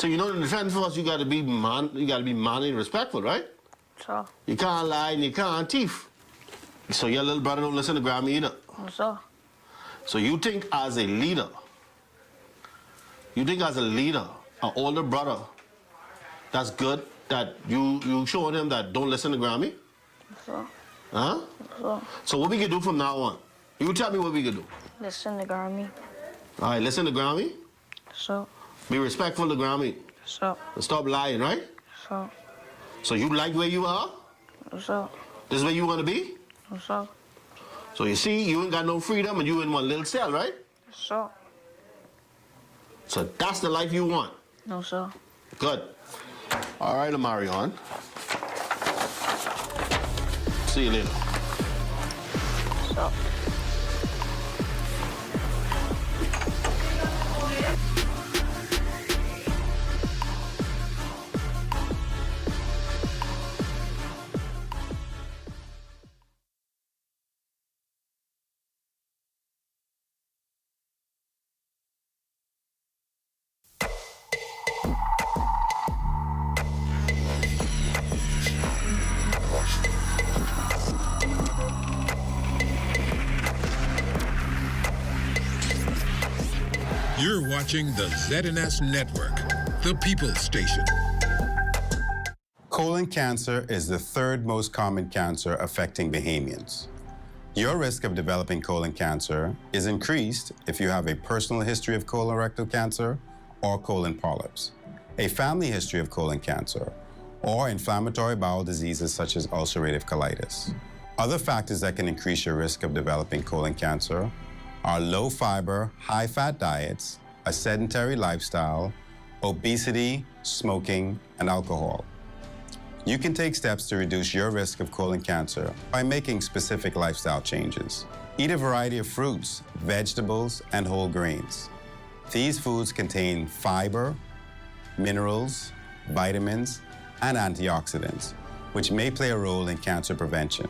So you know in the defense force, you got to be manly and respectful, right? Sure. You can't lie and you can't thief. So your little brother don't listen to Grammy either. Sure. So you think as a leader, an older brother, that's good that you showing him that don't listen to Grammy? Sure. Huh? Sure. So what we can do from now on? You tell me what we can do. Listen to Grammy. All right, listen to Grammy. Sure. Be respectful to Grammy. Sure. And stop lying, right? Sure. So you like where you are? Sure. This is where you want to be? Sure. So you see, you ain't got no freedom and you in one little cell, right? Sure. So that's the life you want? No, sir. Good. All right, Amarion. See you later. Sure. You're watching the ZNS Network, the People's Station. Colon cancer is the third most common cancer affecting Bahamians. Your risk of developing colon cancer is increased if you have a personal history of colorectal cancer or colon polyps, a family history of colon cancer, or inflammatory bowel diseases such as ulcerative colitis. Other factors that can increase your risk of developing colon cancer are low-fiber, high-fat diets, a sedentary lifestyle, obesity, smoking, and alcohol. You can take steps to reduce your risk of colon cancer by making specific lifestyle changes. Eat a variety of fruits, vegetables, and whole grains. These foods contain fiber, minerals, vitamins, and antioxidants, which may play a role in cancer prevention.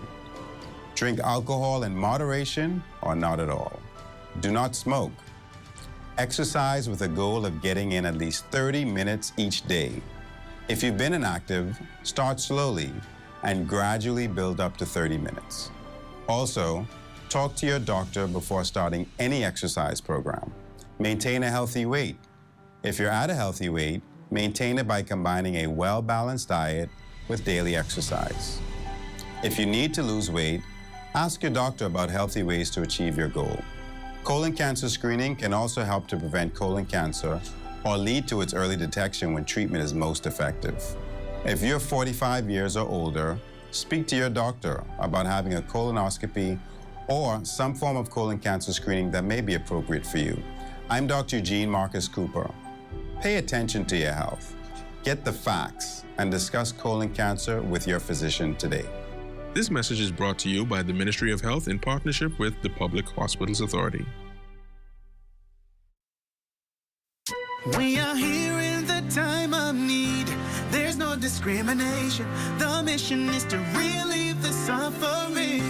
Drink alcohol in moderation or not at all. Do not smoke. Exercise with a goal of getting in at least 30 minutes each day. If you've been inactive, start slowly and gradually build up to 30 minutes. Also, talk to your doctor before starting any exercise program. Maintain a healthy weight. If you're at a healthy weight, maintain it by combining a well-balanced diet with daily exercise. If you need to lose weight, ask your doctor about healthy ways to achieve your goal. Colon cancer screening can also help to prevent colon cancer or lead to its early detection when treatment is most effective. If you're 45 years or older, speak to your doctor about having a colonoscopy or some form of colon cancer screening that may be appropriate for you. I'm Dr. Eugene Marcus Cooper. Pay attention to your health. Get the facts and discuss colon cancer with your physician today. This message is brought to you by the Ministry of Health in partnership with the Public Hospitals Authority. We are here in the time of need. There's no discrimination. The mission is to relieve the suffering.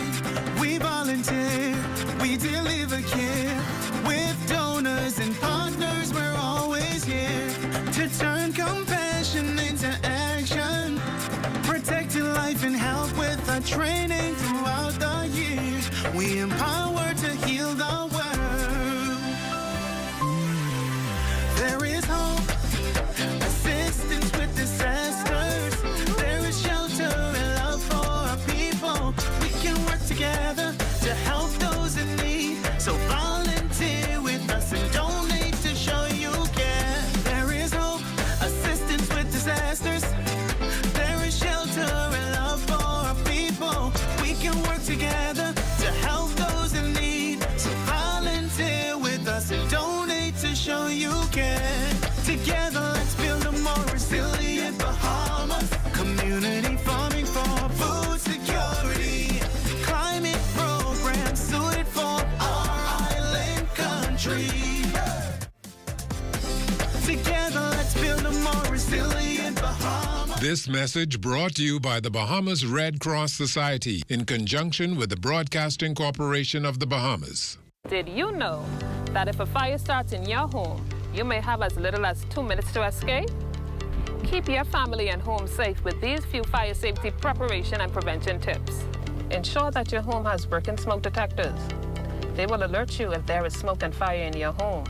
We volunteer, we deliver care. With donors and partners, we're always here to turn compassion into action. Protecting life and health with our training throughout the years. We empower to heal the world. There is hope, assistance with disasters. There is shelter and love for our people. We can work together to help those in need. So volunteer with us and donate to show you care. There is hope, assistance with disasters. Together to help those in need. So volunteer with us and donate to show you care. Together, let's build a more resilient Bahamas. Community farming for food security. Climate programs suited for our island country. Together, let's build a more resilient Bahamas. This message brought to you by the Bahamas Red Cross Society in conjunction with the Broadcasting Corporation of the Bahamas. Did you know that if a fire starts in your home, you may have as little as 2 minutes to escape? Keep your family and home safe with these few fire safety preparation and prevention tips. Ensure that your home has working smoke detectors. They will alert you if there is smoke and fire in your home.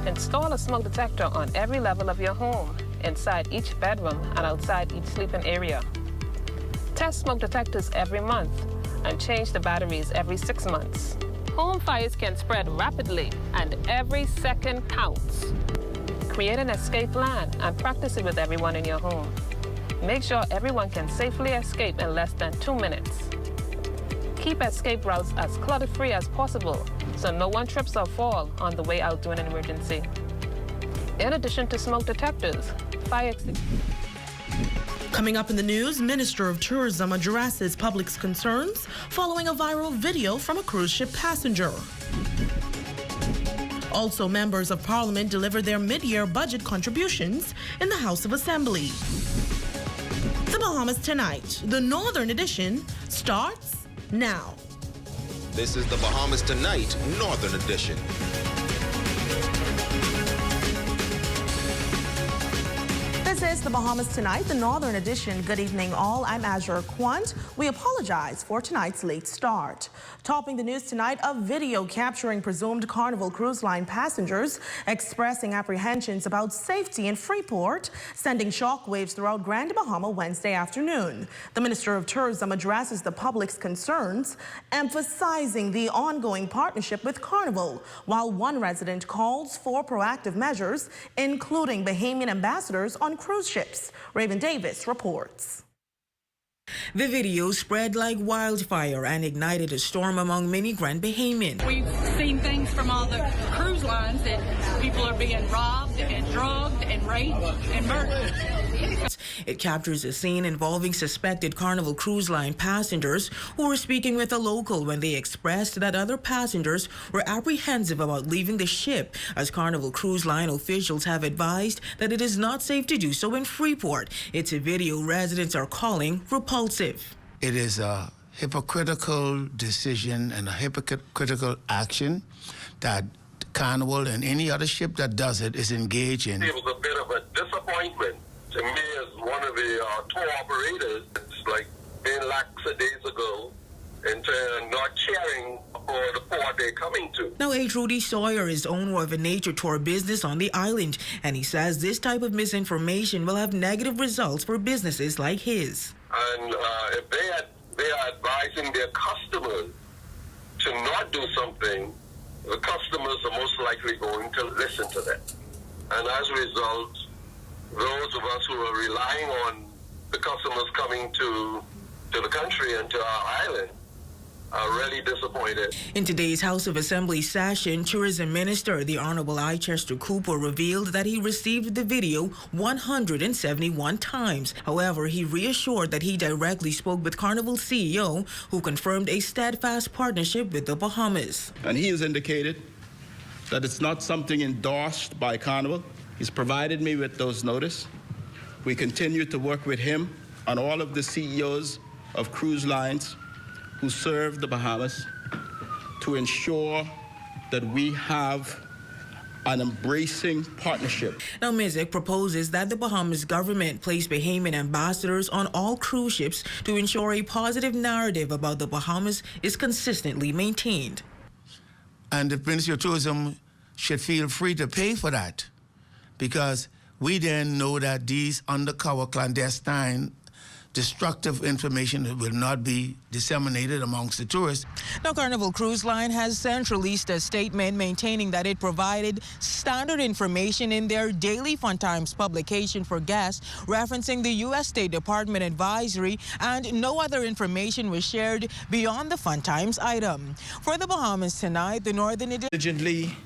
Install a smoke detector on every level of your home, inside each bedroom and outside each sleeping area. Test smoke detectors every month and change the batteries every 6 months. Home fires can spread rapidly and every second counts. Create an escape plan and practice it with everyone in your home. Make sure everyone can safely escape in less than 2 minutes. Keep escape routes as clutter-free as possible so no one trips or falls on the way out during an emergency. In addition to smoke detectors, fire extinguishers. Coming up in the news, Minister of Tourism addresses public's concerns following a viral video from a cruise ship passenger. Also, members of Parliament delivered their mid-year budget contributions in the House of Assembly. The Bahamas Tonight, the Northern Edition, starts now. This is the Bahamas Tonight, Northern Edition. This is the Bahamas Tonight, the Northern Edition. Good evening, all. I'm Azure Quant. We apologize for tonight's late start. Topping the news tonight, a video capturing presumed Carnival cruise line passengers expressing apprehensions about safety in Freeport, sending shockwaves throughout Grand Bahama Wednesday afternoon. The Minister of Tourism addresses the public's concerns, emphasizing the ongoing partnership with Carnival, while one resident calls for proactive measures, including Bahamian ambassadors on cruise ships. Raven Davis reports. The video spread like wildfire and ignited a storm among many Grand Bahamians. We've seen things from all the cruise lines that people are being robbed and drugged and raped and murdered. It captures a scene involving suspected Carnival cruise line passengers who were speaking with a local when they expressed that other passengers were apprehensive about leaving the ship, as Carnival cruise line officials have advised that it is not safe to do so in Freeport. It's a video residents are calling repulsive. It is a hypocritical decision and a hypocritical action that Carnival and any other ship that does it is engaged in. It was a bit of a disappointment to me as one of the tour operators. It's like being lackadaisical and not cheering for the port they're coming to. Now, H. Rudy Sawyer is owner of a nature tour business on the island, and he says this type of misinformation will have negative results for businesses like his. And if they are advising their customers to not do something, the customers are most likely going to listen to them. And as a result, those of us who are relying on the customers coming to the country and to our island are really disappointed. In today's House of Assembly session, Tourism Minister, the Honorable I. Chester Cooper, revealed that he received the video 171 times. However, he reassured that he directly spoke with Carnival CEO, who confirmed a steadfast partnership with the Bahamas. And he has indicated that it's not something endorsed by Carnival. He's provided me with those notice. We continue to work with him on all of the CEOs of cruise lines who serve the Bahamas to ensure that we have an embracing partnership. Now, MISIC proposes that the Bahamas government place Bahamian ambassadors on all cruise ships to ensure a positive narrative about the Bahamas is consistently maintained. And the Ministry of Tourism should feel free to pay for that, because we then know that these undercover clandestine destructive information will not be disseminated amongst the tourists. Now, Carnival Cruise Line has since released a statement maintaining that it provided standard information in their daily Fun Times publication for guests, referencing the U.S. State Department advisory, and no other information was shared beyond the Fun Times item. For the Bahamas Tonight, the Northern Edition. Diligently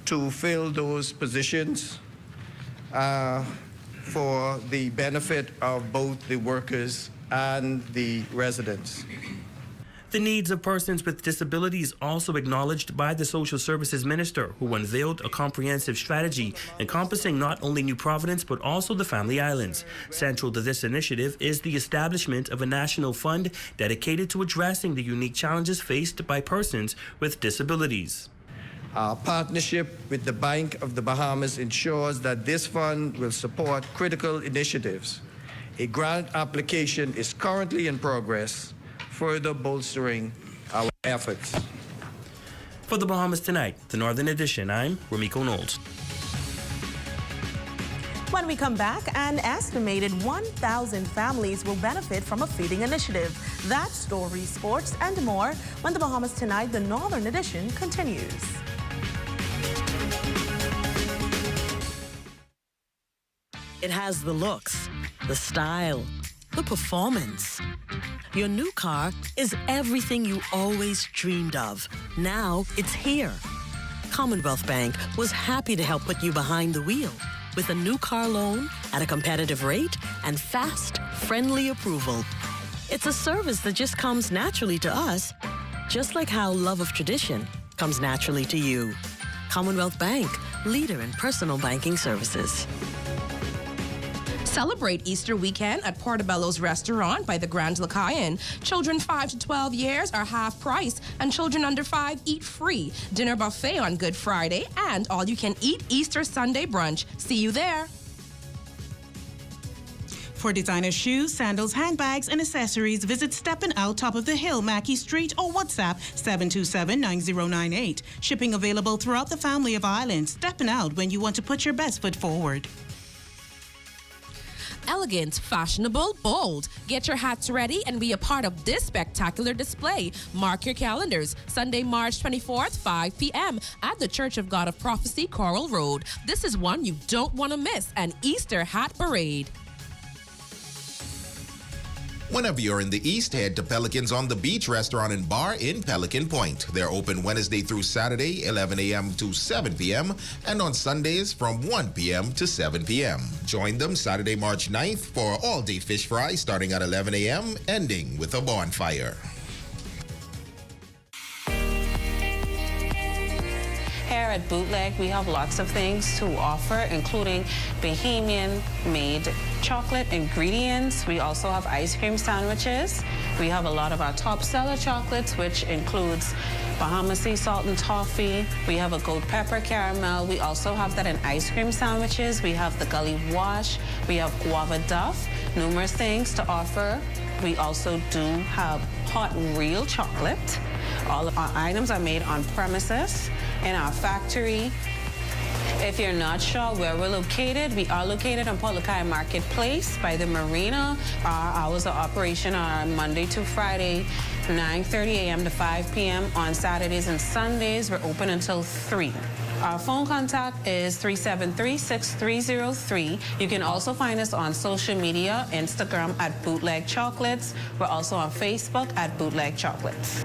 to fill those positions for the benefit of both the workers and the residents. The needs of persons with disabilities also acknowledged by the Social Services Minister, who unveiled a comprehensive strategy encompassing not only New Providence but also the Family Islands. Central to this initiative is the establishment of a national fund dedicated to addressing the unique challenges faced by persons with disabilities. Our partnership with the Bank of the Bahamas ensures that this fund will support critical initiatives. A grant application is currently in progress, further bolstering our efforts. For the Bahamas Tonight, the Northern Edition, I'm Ramiko Knowles. When we come back, an estimated 1,000 families will benefit from a feeding initiative. That story, sports, and more when the Bahamas Tonight, the Northern Edition, continues. It has the looks, the style, the performance. Your new car is everything you always dreamed of. Now it's here. Commonwealth Bank was happy to help put you behind the wheel with a new car loan at a competitive rate and fast, friendly approval. It's a service that just comes naturally to us, just like how love of tradition comes naturally to you. Commonwealth Bank, leader in personal banking services. Celebrate Easter weekend at Portobello's Restaurant by the Grand Lacayan. Children 5 to 12 years are half price, and children under 5 eat free. Dinner buffet on Good Friday, and all-you-can-eat Easter Sunday brunch. See you there. For designer shoes, sandals, handbags, and accessories, visit Steppin' Out, Top of the Hill, Mackey Street, or WhatsApp 727-9098. Shipping available throughout the family of islands. Steppin' Out when you want to put your best foot forward. Elegant, fashionable, bold. Get your hats ready and be a part of this spectacular display. Mark your calendars. Sunday, March 24th, 5 p.m. at the Church of God of Prophecy, Coral Road. This is one you don't want to miss, an Easter hat parade. Whenever you're in the East, head to Pelican's on the Beach Restaurant and Bar in Pelican Point. They're open Wednesday through Saturday, 11 a.m. to 7 p.m., and on Sundays from 1 p.m. to 7 p.m. Join them Saturday, March 9th for all-day fish fry starting at 11 a.m., ending with a bonfire. Here at Bootleg, we have lots of things to offer, including Bahamian-made chocolate ingredients. We also have ice cream sandwiches. We have a lot of our top seller chocolates, which includes Bahamas Sea Salt and Toffee. We have a goat pepper caramel. We also have that in ice cream sandwiches. We have the Gully Wash. We have guava duff. Numerous things to offer. We also do have hot real chocolate. All of our items are made on premises in our factory. If you're not sure where we're located, we are located on Polokai Marketplace by the marina. Our hours of operation are Monday to Friday, 9:30 a.m. to 5 p.m. On Saturdays and Sundays, we're open until 3. Our phone contact is 373-6303. You can also find us on social media, Instagram at Bootleg Chocolates. We're also on Facebook at Bootleg Chocolates.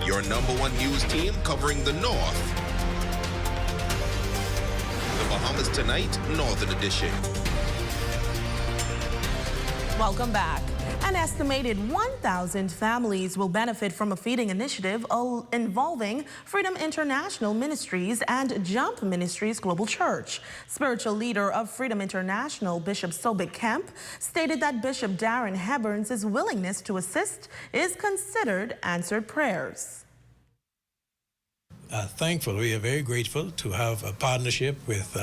Your #1 news team covering the North. The Bahamas Tonight, Northern Edition. Welcome back. An estimated 1,000 families will benefit from a feeding initiative involving Freedom International Ministries and Jump Ministries Global Church. Spiritual leader of Freedom International, Bishop Sobek Kemp, stated that Bishop Darren Heburn's willingness to assist is considered answered prayers. Thankful, we are very grateful to have a partnership with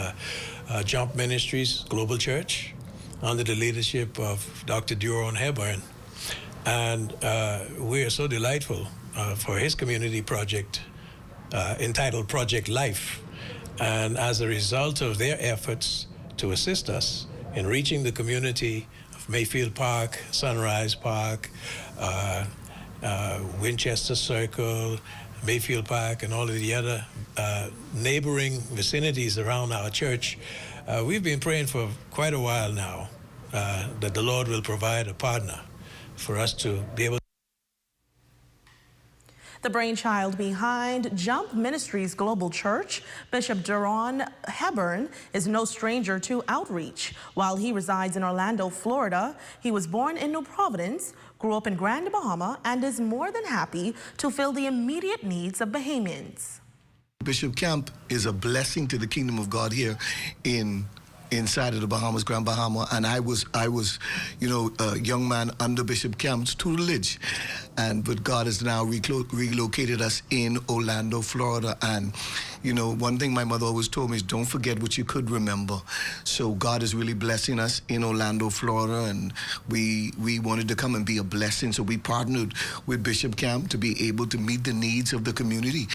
Jump Ministries Global Church under the leadership of Dr. Darren Hebburn. And we are so delightful for his community project entitled Project Life. And as a result of their efforts to assist us in reaching the community of Mayfield Park, Sunrise Park, Winchester Circle, Mayfield Park, and all of the other neighboring vicinities around our church, we've been praying for quite a while now that the Lord will provide a partner for us to be able. The brainchild behind Jump Ministries Global Church, Bishop Darren Hebburn, is no stranger to outreach. While he resides in Orlando, Florida, he was born in New Providence, grew up in Grand Bahama, and is more than happy to fill the immediate needs of Bahamians. Bishop Kemp is a blessing to the kingdom of God here in inside of the Bahamas, Grand Bahama, and I was, you know, a young man under Bishop Camp's tutelage, but God has now relocated us in Orlando, Florida, and you know, one thing my mother always told me is don't forget what you could remember. So God is really blessing us in Orlando, Florida, and we wanted to come and be a blessing, so we partnered with Bishop Camp to be able to meet the needs of the community.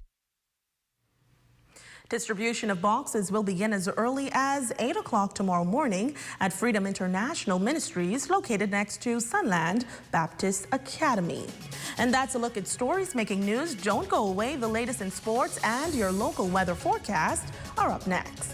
Distribution of boxes will begin as early as 8 o'clock tomorrow morning at Freedom International Ministries, located next to Sunland Baptist Academy. And that's a look at stories making news. Don't go away. The latest in sports and your local weather forecast are up next.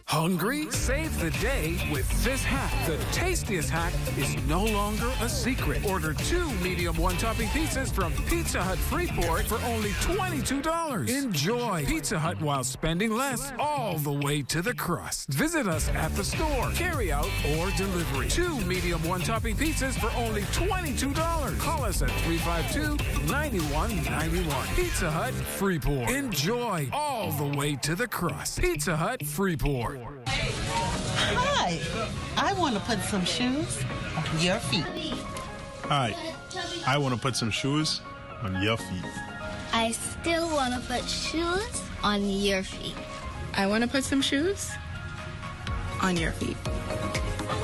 Hungry? Save the day with this hack. The tastiest hack is no longer a secret. Order 2 medium one-topping pizzas from Pizza Hut Freeport for only $22. Enjoy Pizza Hut while spending less all the way to the crust. Visit us at the store, carry out, or delivery. 2 medium one-topping pizzas for only $22. Call us at 352-9191. Pizza Hut Freeport. Enjoy all the way to the crust. Pizza Hut Freeport. Hi, I want to put some shoes on your feet. Hi, I want to put some shoes on your feet. I still want to put shoes on your feet. I want to put some shoes on your feet.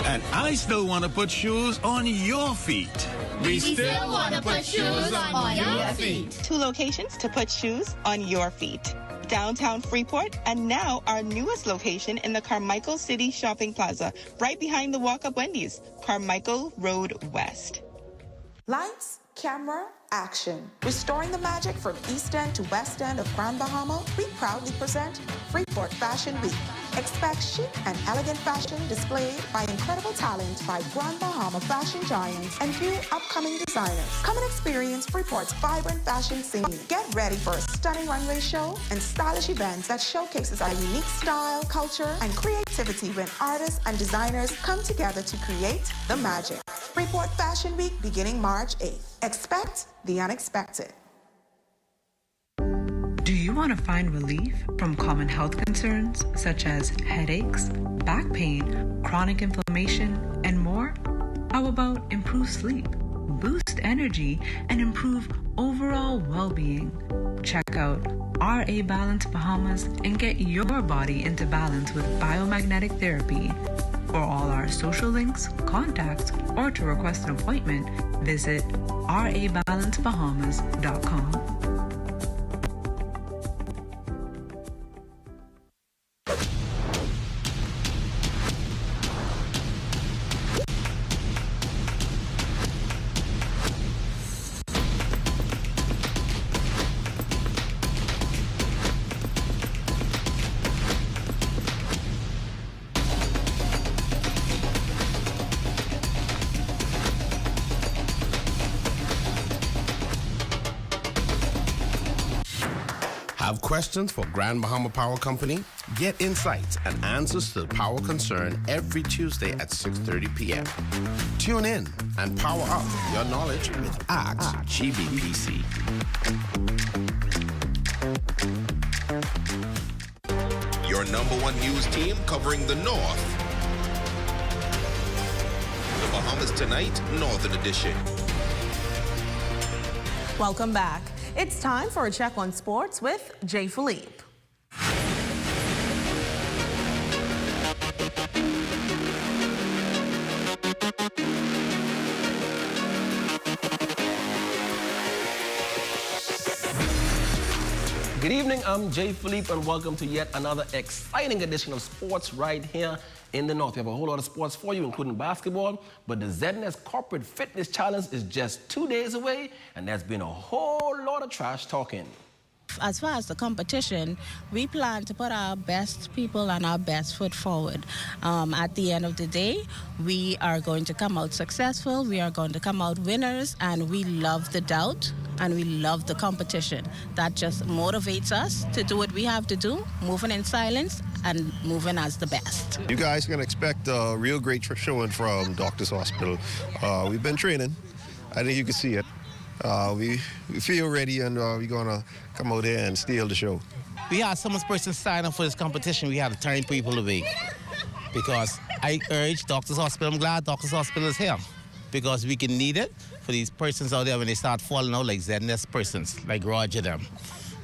And I still want to put shoes on your feet. We still want to put shoes on your feet. 2 locations to put shoes on your feet. Downtown Freeport, and now our newest location in the Carmichael City Shopping Plaza, right behind the Walk-Up Wendy's, Carmichael Road West. Lights, camera, action. Restoring the magic from East End to West End of Grand Bahama, we proudly present Freeport Fashion Week. Expect chic and elegant fashion displayed by incredible talent by Grand Bahama fashion giants and few upcoming designers. Come and experience Freeport's vibrant fashion scene. Get ready for a stunning runway show and stylish events that showcases our unique style, culture, and creativity when artists and designers come together to create the magic. Freeport Fashion Week beginning March 8th. Expect the unexpected. Do you want to find relief from common health concerns such as headaches, back pain, chronic inflammation, and more? How about improved sleep, boost energy, and improve overall well-being? Check out RA Balance Bahamas and get your body into balance with biomagnetic therapy. For all our social links, contacts, or to request an appointment, visit rabalancebahamas.com. Have questions for Grand Bahama Power Company? Get insights and answers to the power concern every Tuesday at 6:30 p.m. Tune in and power up your knowledge with Ask GBPC. Your #1 news team covering the North. The Bahamas Tonight, Northern Edition. Welcome back. It's time for a check on sports with Jay Philippe. Good evening, I'm Jay Philippe, and welcome to yet another exciting edition of sports right here in the North. We have a whole lot of sports for you, including basketball, but the ZNS Corporate Fitness Challenge is just 2 days away, and there's been a whole lot of trash talking. As far as the competition, we plan to put our best people and our best foot forward. At the end of the day, we are going to come out successful, we are going to come out winners, and we love the doubt and we love the competition. That just motivates us to do what we have to do, moving in silence and moving as the best. You guys can expect a real great showing from Doctors Hospital. We've been training. I think you can see it. We feel ready, and we're going to come out there and steal the show. We had so much persons sign up for this competition, we had to turn people away. Because I urge Doctors Hospital, I'm glad Doctors Hospital is here, because we can need it for these persons out there when they start falling out, like ZNS persons, like Roger them.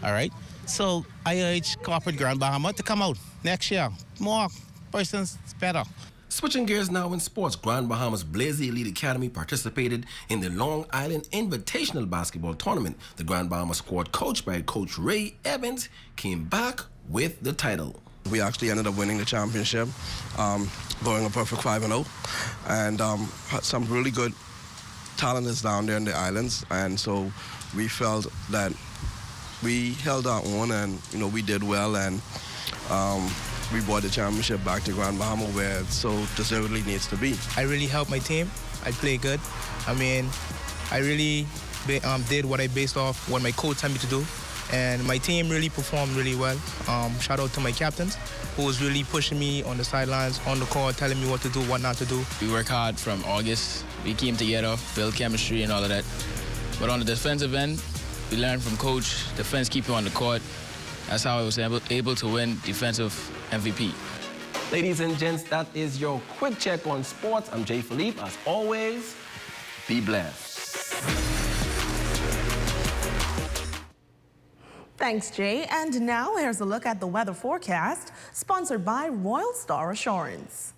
All right? So I urge corporate Grand Bahama to come out next year. More persons, better. Switching gears now in sports, Grand Bahama's Blaze Elite Academy participated in the Long Island Invitational Basketball Tournament. The Grand Bahama squad, coached by Coach Ray Evans, came back with the title. We actually ended up winning the championship, going a perfect 5-0, and had some really good talent down there in the islands, and so we felt that we held our own, and we did well, and we brought the championship back to Grand Bahama, where it so deservedly needs to be. I really helped my team. I played good. I mean, I really did what I based off what my coach told me to do, and my team really performed really well. Shout out to my captains, who was really pushing me on the sidelines, on the court, telling me what to do, what not to do. We worked hard from August. We came together, built chemistry and all of that. But on the defensive end, we learned from coach, defense keeper on the court. That's how I was able to win defensive MVP. Ladies and gents, that is your quick check on sports. I'm Jay Philippe. As always, be blessed. Thanks, Jay. And now here's a look at the weather forecast, sponsored by Royal Star Assurance.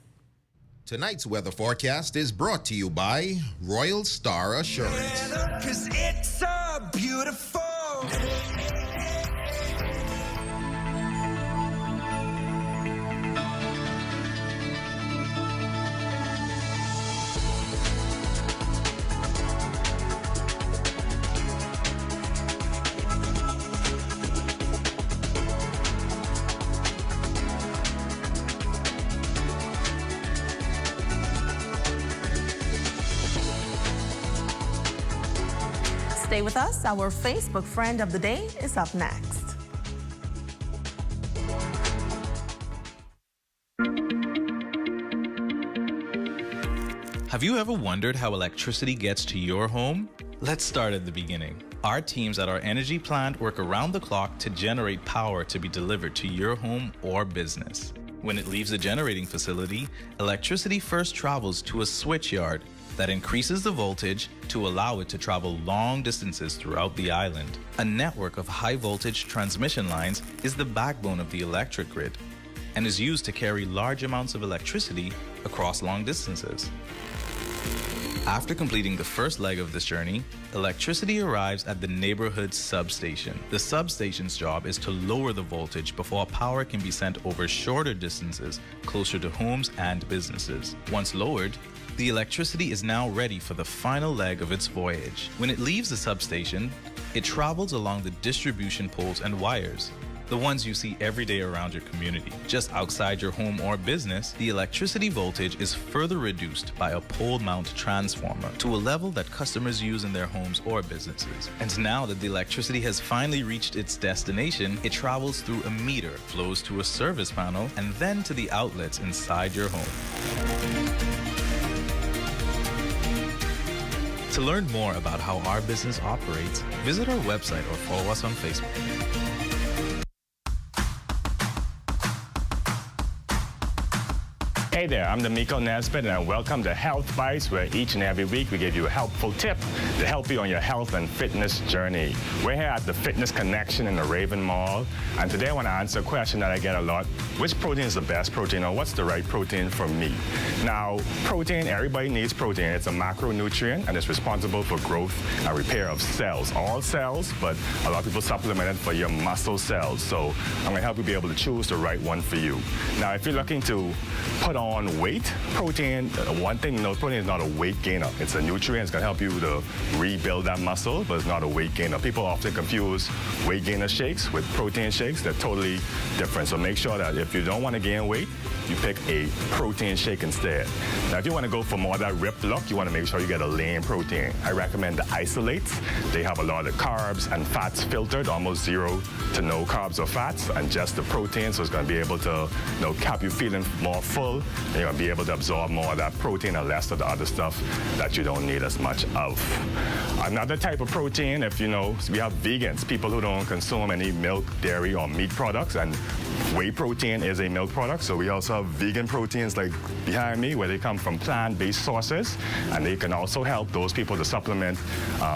Tonight's weather forecast is brought to you by Royal Star Assurance. 'Cause it's so beautiful. Stay with us. Our Facebook friend of the day is up next. Have you ever wondered how electricity gets to your home? Let's start at the beginning. Our teams at our energy plant work around the clock to generate power to be delivered to your home or business. When it leaves the generating facility, electricity first travels to a switch yard that increases the voltage to allow it to travel long distances throughout the island. A network of high voltage transmission lines is the backbone of the electric grid and is used to carry large amounts of electricity across long distances. After completing the first leg of this journey, electricity arrives at the neighborhood substation. The substation's job is to lower the voltage before power can be sent over shorter distances closer to homes and businesses. Once lowered, the electricity is now ready for the final leg of its voyage. When it leaves the substation, it travels along the distribution poles and wires, the ones you see every day around your community. Just outside your home or business, the electricity voltage is further reduced by a pole mount transformer to a level that customers use in their homes or businesses. And now that the electricity has finally reached its destination, it travels through a meter, flows to a service panel, and then to the outlets inside your home. To learn more about how our business operates, visit our website or follow us on Facebook. Hey there, I'm D'Amico Nesbitt, and welcome to Health Bites, where each and every week we give you a helpful tip to help you on your health and fitness journey. We're here at the Fitness Connection in the Raven Mall, and today I want to answer a question that I get a lot. Which protein is the best protein, or what's the right protein for me? Now, protein, everybody needs protein. It's a macronutrient, and it's responsible for growth and repair of cells. All cells, but a lot of people supplement it for your muscle cells. So I'm going to help you be able to choose the right one for you. Now, if you're looking to put on on weight, protein, one thing, protein is not a weight gainer. It's a nutrient. It's going to help you to rebuild that muscle, but it's not a weight gainer. People often confuse weight gainer shakes with protein shakes. They're totally different. So make sure that if you don't want to gain weight, you pick a protein shake instead. Now, if you want to go for more of that ripped look, you want to make sure you get a lean protein. I recommend the isolates. They have a lot of carbs and fats filtered, almost 0 to no carbs or fats, and just the protein. So it's going to be able to, keep you feeling more full, and you're going to be able to absorb more of that protein and less of the other stuff that you don't need as much of. Another type of protein, if we have vegans, people who don't consume any milk, dairy, or meat products, and whey protein is a milk product. So we also have vegan proteins like behind me, where they come from plant-based sources, and they can also help those people to supplement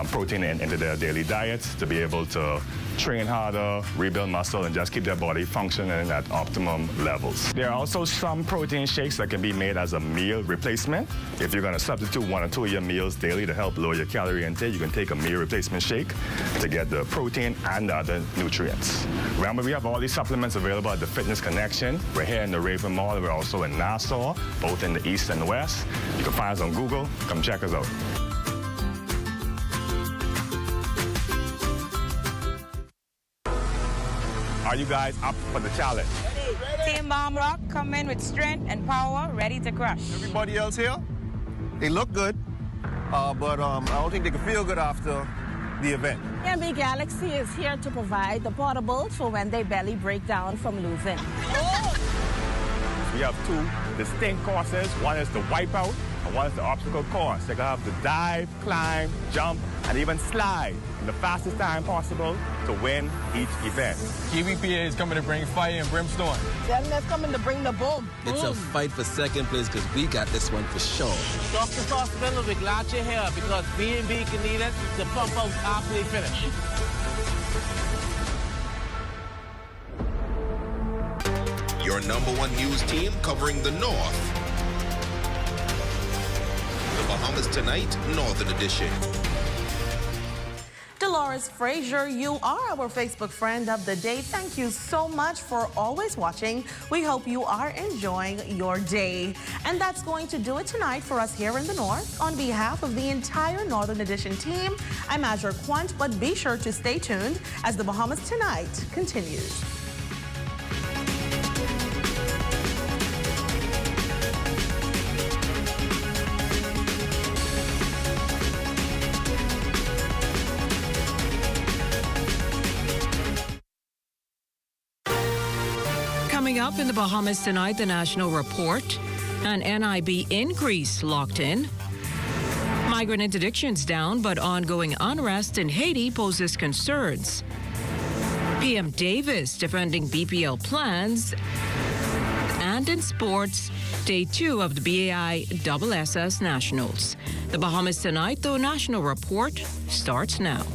protein into their daily diets to be able to train harder, rebuild muscle, and just keep their body functioning at optimum levels. There are also some protein shakes that can be made as a meal replacement. If you're going to substitute 1 or 2 of your meals daily to help lower your calorie intake, you can take a meal replacement shake to get the protein and the other nutrients. Remember, we have all these supplements available at the Fitness Connection. We're here in the Raven Mall, and we're also in Nassau, both in the East and West. You can find us on Google. Come check us out. Are you guys up for the challenge? Ready. Team Bomb Rock come in with strength and power, ready to crush. Everybody else here, they look good, but I don't think they can feel good after the event. B Galaxy is here to provide the portables for when they belly break down from losing. We have 2 distinct courses. One is the wipeout, and one is the obstacle course. They're going to have to dive, climb, jump, and even slide in the fastest time possible to win each event. KBPA is coming to bring fire and brimstone. That's coming to bring the boom. It's a fight for second place because we got this one for sure. Dr. Hospital, we're glad you're here because B&B can need it to pump out after they finish. Your #1 news team covering the North. The Bahamas Tonight, Northern Edition. Dolores Frazier, you are our Facebook friend of the day. Thank you so much for always watching. We hope you are enjoying your day. And that's going to do it tonight for us here in the North. On behalf of the entire Northern Edition team, I'm Azure Quant, but be sure to stay tuned as the Bahamas Tonight continues. Coming up in the Bahamas tonight, the national report, an NIB increase locked in. Migrant interdictions down, but ongoing unrest in Haiti poses concerns. PM Davis defending BPL plans. And in sports, day 2 of the BAI-SSS Nationals. The Bahamas tonight, the national report starts now.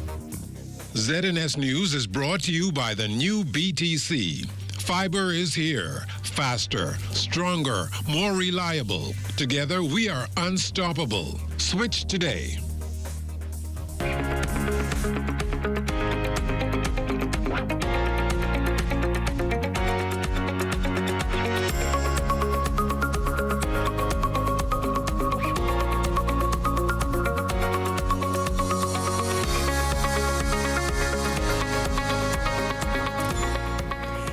ZNS News is brought to you by the new BTC. Fiber is here. Faster, stronger, more reliable. Together, we are unstoppable. Switch today.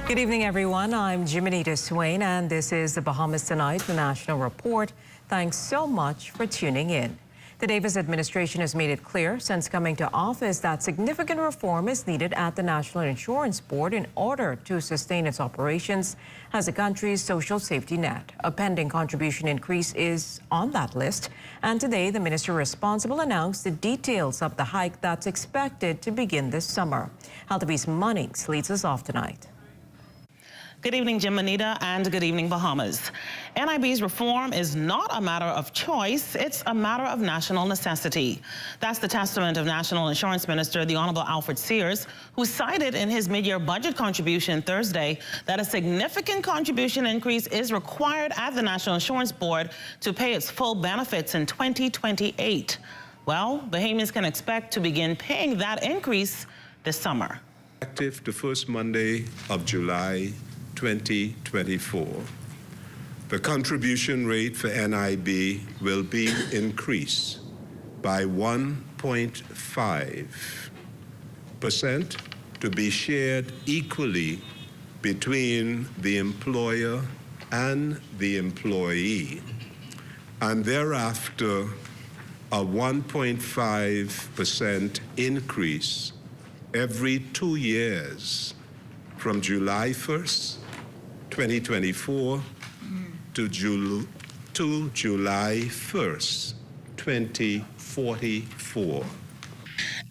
Good evening, everyone. I'm Jiminita Swain, and this is the Bahamas Tonight, the National Report. Thanks so much for tuning in. The Davis administration has made it clear since coming to office that significant reform is needed at the National Insurance Board in order to sustain its operations as the country's social safety net. A pending contribution increase is on that list, and today the minister responsible announced the details of the hike that's expected to begin this summer. Haltavis Munnings leads us off tonight. Good evening, Jim Manita, and good evening, Bahamas. NIB's reform is not a matter of choice, it's a matter of national necessity. That's the testament of National Insurance Minister, the Honorable Alfred Sears, who cited in his mid-year budget contribution Thursday that a significant contribution increase is required at the National Insurance Board to pay its full benefits in 2028. Well, Bahamians can expect to begin paying that increase this summer. Effective the first Monday of July 2024. The contribution rate for NIB will be increased by 1.5% to be shared equally between the employer and the employee, and thereafter a 1.5% increase every 2 years from July 1st, 2024 to July 1st, 2044.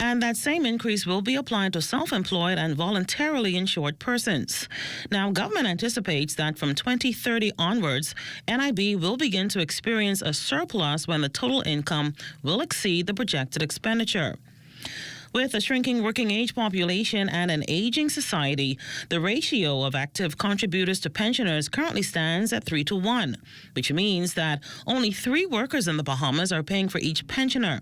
And that same increase will be applied to self-employed and voluntarily insured persons. Now, government anticipates that from 2030 onwards, NIB will begin to experience a surplus when the total income will exceed the projected expenditure. With a shrinking working age population and an aging society, the ratio of active contributors to pensioners currently stands at 3-to-1, which means that only 3 workers in the Bahamas are paying for each pensioner.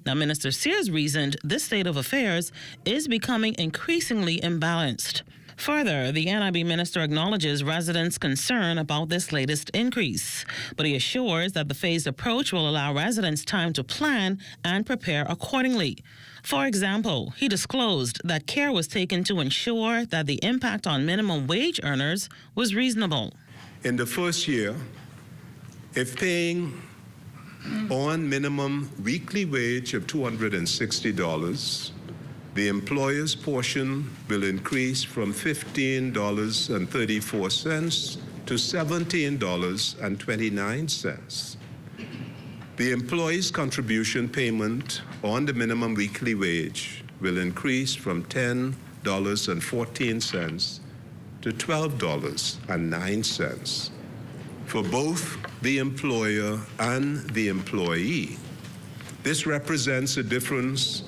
Now, Minister Sears reasoned this state of affairs is becoming increasingly imbalanced. Further, the NIB minister acknowledges residents' concern about this latest increase, but he assures that the phased approach will allow residents time to plan and prepare accordingly. For example, he disclosed that care was taken to ensure that the impact on minimum wage earners was reasonable. In the first year, if paying on minimum weekly wage of $260, the employer's portion will increase from $15.34 to $17.29. The employee's contribution payment on the minimum weekly wage will increase from $10.14 to $12.09 for both the employer and the employee. This represents a difference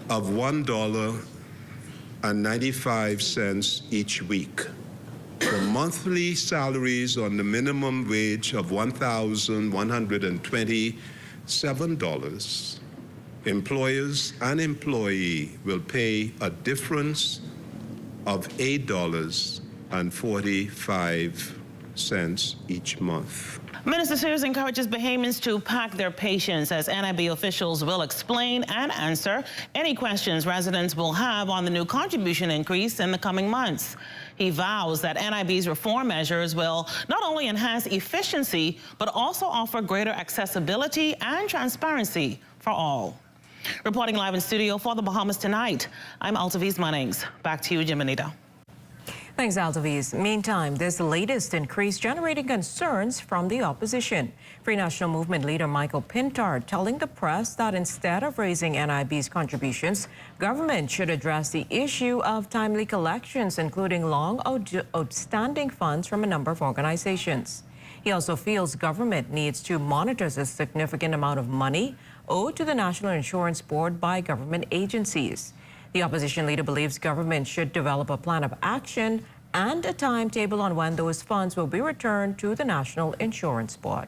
of $1.95 each week. For monthly salaries on the minimum wage of $1,127, employers and employee will pay a difference of $8.45 each month. Minister Sears encourages Bahamians to pack their patience as NIB officials will explain and answer any questions residents will have on the new contribution increase in the coming months. He vows that NIB's reform measures will not only enhance efficiency, but also offer greater accessibility and transparency for all. Reporting live in studio for the Bahamas Tonight, I'm Altaviz Munnings. Back to you, Jimenita. Thanks, Altaviz. Meantime, this latest increase generating concerns from the opposition. Free National Movement leader Michael Pintard telling the press that instead of raising NIB's contributions, government should address the issue of timely collections, including long outstanding funds from a number of organizations. He also feels government needs to monitor the significant amount of money owed to the National Insurance Board by government agencies. The opposition leader believes government should develop a plan of action and a timetable on when those funds will be returned to the National Insurance Board.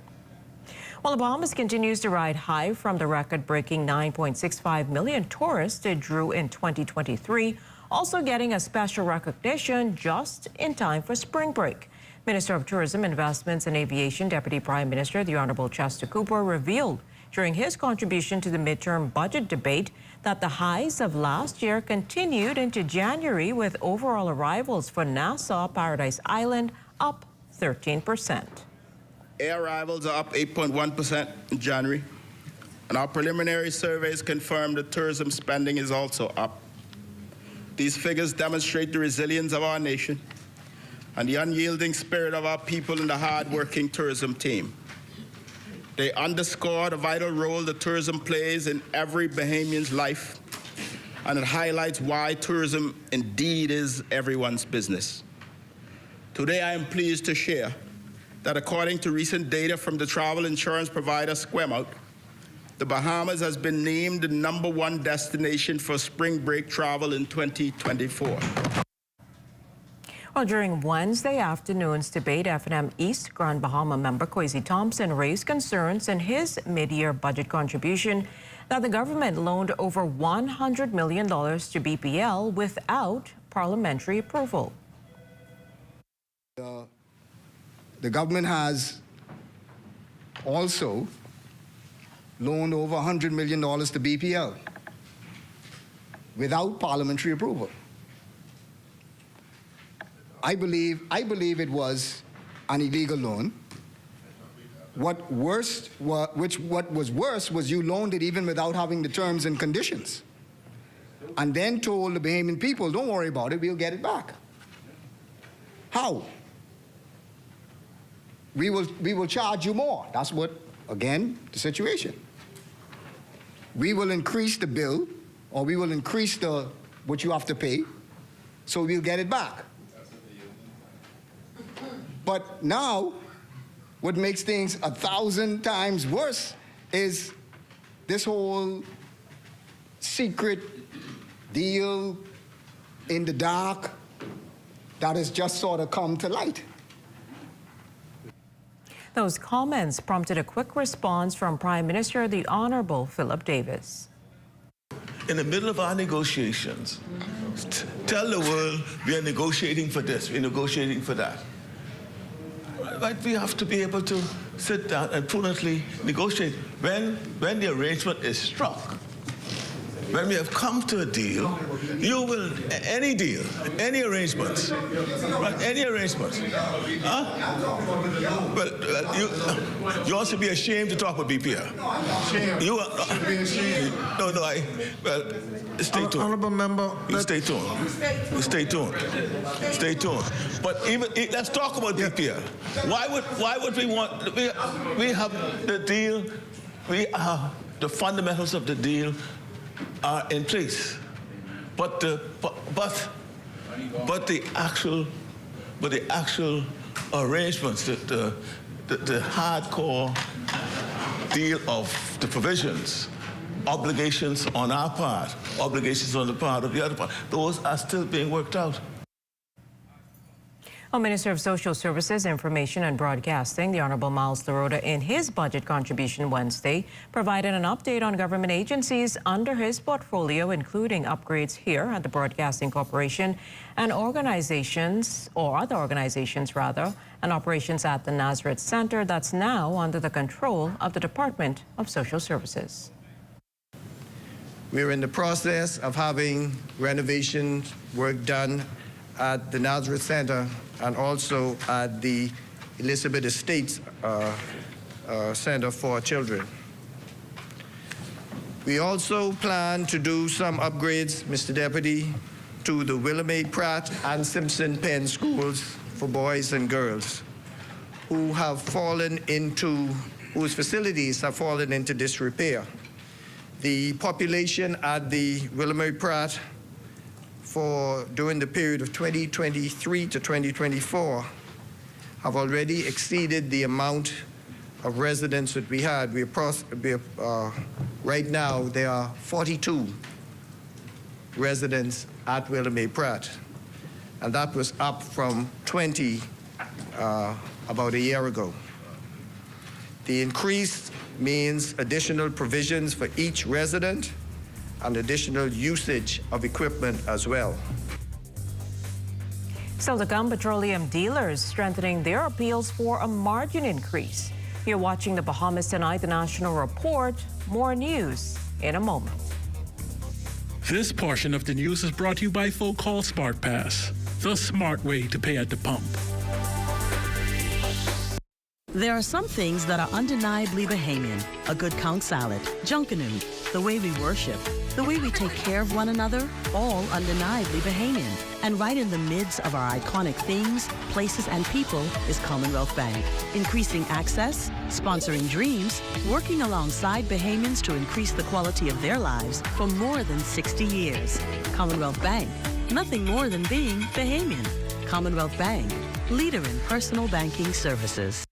Well, the Bahamas continues to ride high from the record-breaking 9.65 million tourists it drew in 2023, also getting a special recognition just in time for spring break. Minister of Tourism, Investments and Aviation, Deputy Prime Minister, the Honorable Chester Cooper, revealed during his contribution to the midterm budget debate that the highs of last year continued into January, with overall arrivals for Nassau Paradise Island up 13%. Air arrivals are up 8.1% in January, and our preliminary surveys confirm that tourism spending is also up. These figures demonstrate the resilience of our nation and the unyielding spirit of our people and the hard-working tourism team. They underscore the vital role that tourism plays in every Bahamian's life, and it highlights why tourism indeed is everyone's business. Today, I am pleased to share that according to recent data from the travel insurance provider Squemouth, the Bahamas has been named the #1 destination for spring break travel in 2024. Well, during Wednesday afternoon's debate, F&M East Grand Bahama member Kwesi Thompson raised concerns in his mid-year budget contribution that the government loaned over $100 million to BPL without parliamentary approval. The government has also loaned over $100 million to BPL without parliamentary approval. I believe it was an illegal loan. What was worse was you loaned it even without having the terms and conditions, and then told the Bahamian people, don't worry about it, we'll get it back. How? We will charge you more. That's what, again, the situation. We will increase the bill, or we will increase what you have to pay, so we'll get it back. But now, what makes things 1,000 times worse is this whole secret deal in the dark that has just sort of come to light. Those comments prompted a quick response from Prime Minister the Honorable Philip Davis. In the middle of our negotiations, tell the world we are negotiating for this, we're negotiating for that. Right? We have to be able to sit down and prudently negotiate when the arrangement is struck. When we have come to a deal, you will, any deal, any arrangements, right? Any arrangements. Huh? Well, you also be ashamed to talk with BPL. You are, well, stay tuned. Honorable member. You stay tuned. Stay tuned. Stay tuned. But even, let's talk about BPL. Why would we want, we have the deal, the fundamentals of the deal are in place, but the actual arrangements, the hardcore deal of the provisions, obligations on our part, obligations on the part of the other part, those are still being worked out. Minister of Social Services, Information and Broadcasting, the Honorable Miles Laroda, in his budget contribution Wednesday, provided an update on government agencies under his portfolio, including upgrades here at the Broadcasting Corporation and organizations, or other organizations rather, and operations at the Nazareth Center that's now under the control of the Department of Social Services. We're in the process of having renovation work done at the Nazareth Center and also at the Elizabeth Estates Center for Children. We also plan to do some upgrades, Mr. Deputy, to the Willamette Pratt and Simpson Penn schools for boys and girls whose facilities have fallen into disrepair. The population at the Willamette Pratt during the period of 2023 to 2024 have already exceeded the amount of residents that we had. Right now, there are 42 residents at Willamette Pratt, and that was up from 20 about a year ago. The increase means additional provisions for each resident and additional usage of equipment as well. Still to come, petroleum dealers strengthening their appeals for a margin increase. You're watching the Bahamas Tonight, the National Report. More news in a moment. This portion of the news is brought to you by Focol Smart Pass, the smart way to pay at the pump. There are some things that are undeniably Bahamian. A good count salad, Junkanoo, the way we worship, the way we take care of one another, all undeniably Bahamian. And right in the midst of our iconic things, places, and people is Commonwealth Bank. Increasing access, sponsoring dreams, working alongside Bahamians to increase the quality of their lives for more than 60 years. Commonwealth Bank, nothing more than being Bahamian. Commonwealth Bank, leader in personal banking services.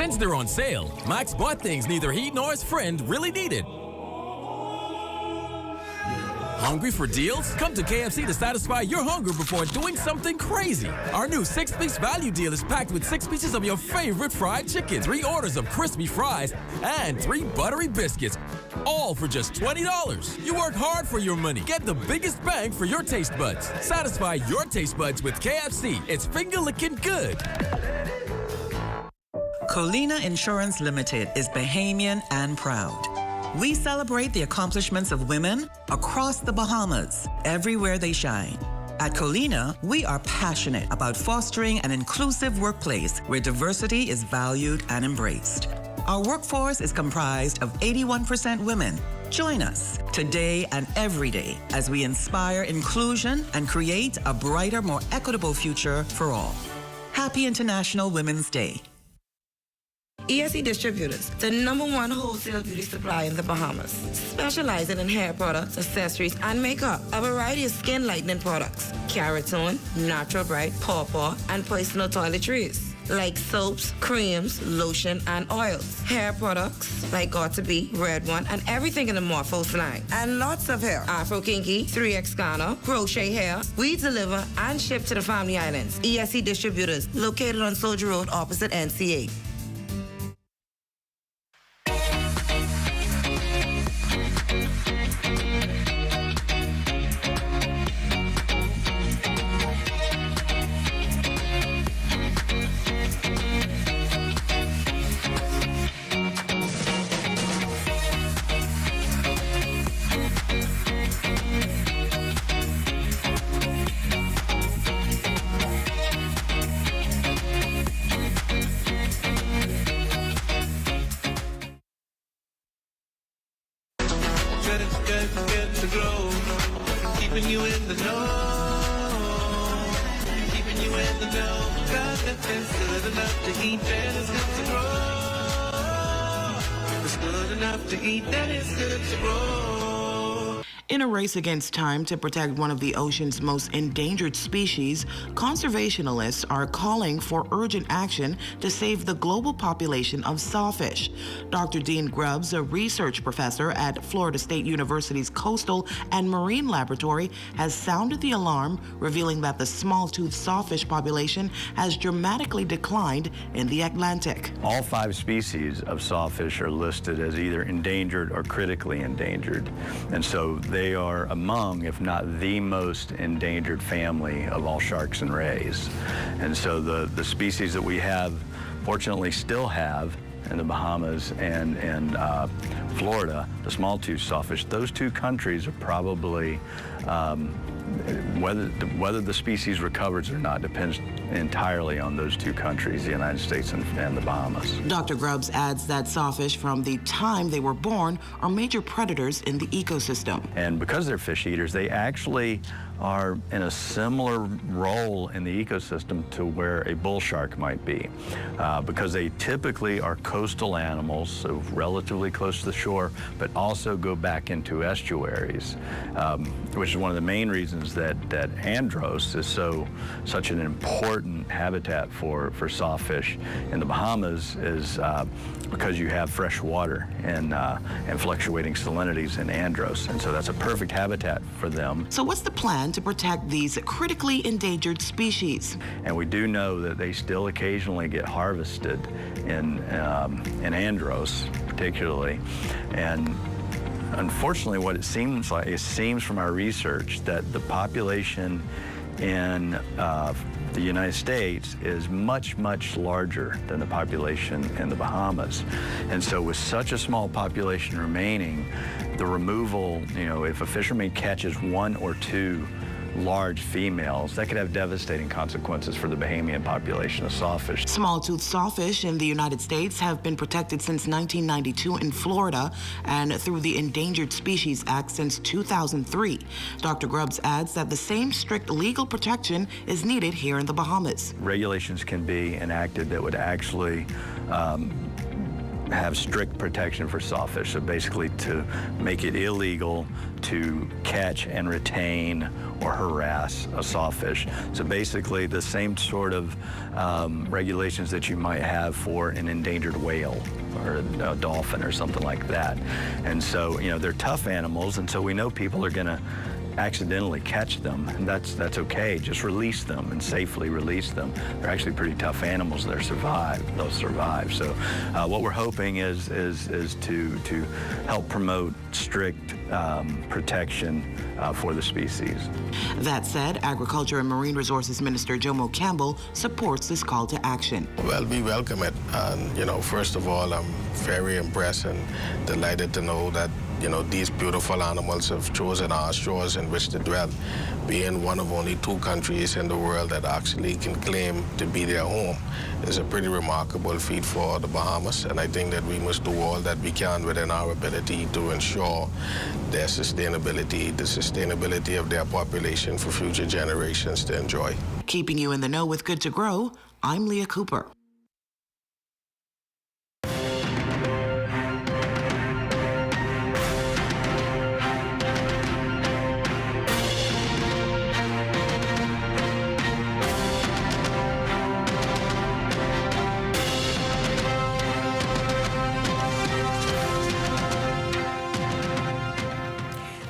Since they're on sale, Max bought things neither he nor his friend really needed. Hungry for deals? Come to KFC to satisfy your hunger before doing something crazy. Our new 6-piece value deal is packed with 6 pieces of your favorite fried chicken, 3 orders of crispy fries, and 3 buttery biscuits, all for just $20. You work hard for your money. Get the biggest bang for your taste buds. Satisfy your taste buds with KFC. It's finger-licking good. Colina Insurance Limited is Bahamian and proud. We celebrate the accomplishments of women across the Bahamas, everywhere they shine. At Colina, we are passionate about fostering an inclusive workplace where diversity is valued and embraced. Our workforce is comprised of 81% women. Join us today and every day as we inspire inclusion and create a brighter, more equitable future for all. Happy International Women's Day. ESE Distributors, the #1 wholesale beauty supplier in the Bahamas, specializing in hair products, accessories, and makeup. A variety of skin lightening products, Keratin, Natural Bright, Pawpaw, and personal toiletries, like soaps, creams, lotion, and oils. Hair products like Got2b, Red One, and everything in the Morphos line. And lots of hair. Afro Kinky, 3X Ghana, crochet hair. We deliver and ship to the Family Islands. ESE Distributors, located on Soldier Road opposite NCA. Keeping you in the know. Keeping you in the know. God, it's good enough to eat, then it's good to grow. It's good enough to eat, then it's good to grow. In a race against time to protect one of the ocean's most endangered species, conservationists are calling for urgent action to save the global population of sawfish. Dr. Dean Grubbs, a research professor at Florida State University's Coastal and Marine Laboratory, has sounded the alarm, revealing that the small-toothed sawfish population has dramatically declined in the Atlantic. All 5 species of sawfish are listed as either endangered or critically endangered, and so they are among, if not the most endangered family of all sharks and rays. And so the species that we have, fortunately still have in the Bahamas and Florida, the small-toothed sawfish, those 2 countries are probably, whether the species recovers or not depends entirely on those 2 countries, the United States and the Bahamas. Dr. Grubbs adds that sawfish from the time they were born are major predators in the ecosystem. And because they're fish eaters, they actually are in a similar role in the ecosystem to where a bull shark might be, because they typically are coastal animals, so relatively close to the shore, but also go back into estuaries, which is one of the main reasons that Andros is such an important habitat for sawfish in the Bahamas, is because you have fresh water and fluctuating salinities in Andros, and so that's a perfect habitat for them. So what's the plan to protect these critically endangered species? And we do know that they still occasionally get harvested in Andros, particularly, and unfortunately what it seems from our research that the population in the United States is much, much larger than the population in the Bahamas. And so with such a small population remaining, the removal, if a fisherman catches 1 or 2 large females, that could have devastating consequences for the Bahamian population of sawfish. Small-toothed sawfish in the United States have been protected since 1992 in Florida and through the Endangered Species Act since 2003. Dr. Grubbs adds that the same strict legal protection is needed here in the Bahamas. Regulations can be enacted that would actually have strict protection for sawfish. So basically to make it illegal to catch and retain or harass a sawfish. So basically the same sort of regulations that you might have for an endangered whale or a dolphin or something like that. And so, you know, they're tough animals, and so we know people are gonna accidentally catch them, and that's okay. Just release them and safely release them. They're actually pretty tough animals. They'll survive. So what we're hoping is to help promote strict protection for the species. That said, Agriculture and Marine Resources Minister Jomo Campbell supports this call to action. Well, we welcome it. And, you know, first of all, I'm very impressed and delighted to know that, you know, these beautiful animals have chosen our shores in which to dwell, being one of only 2 countries in the world that actually can claim to be their home. Is a pretty remarkable feat for the Bahamas, and I think that we must do all that we can within our ability to ensure their sustainability, the sustainability of their population for future generations to enjoy. Keeping you in the know with Good to Grow, I'm Leah Cooper.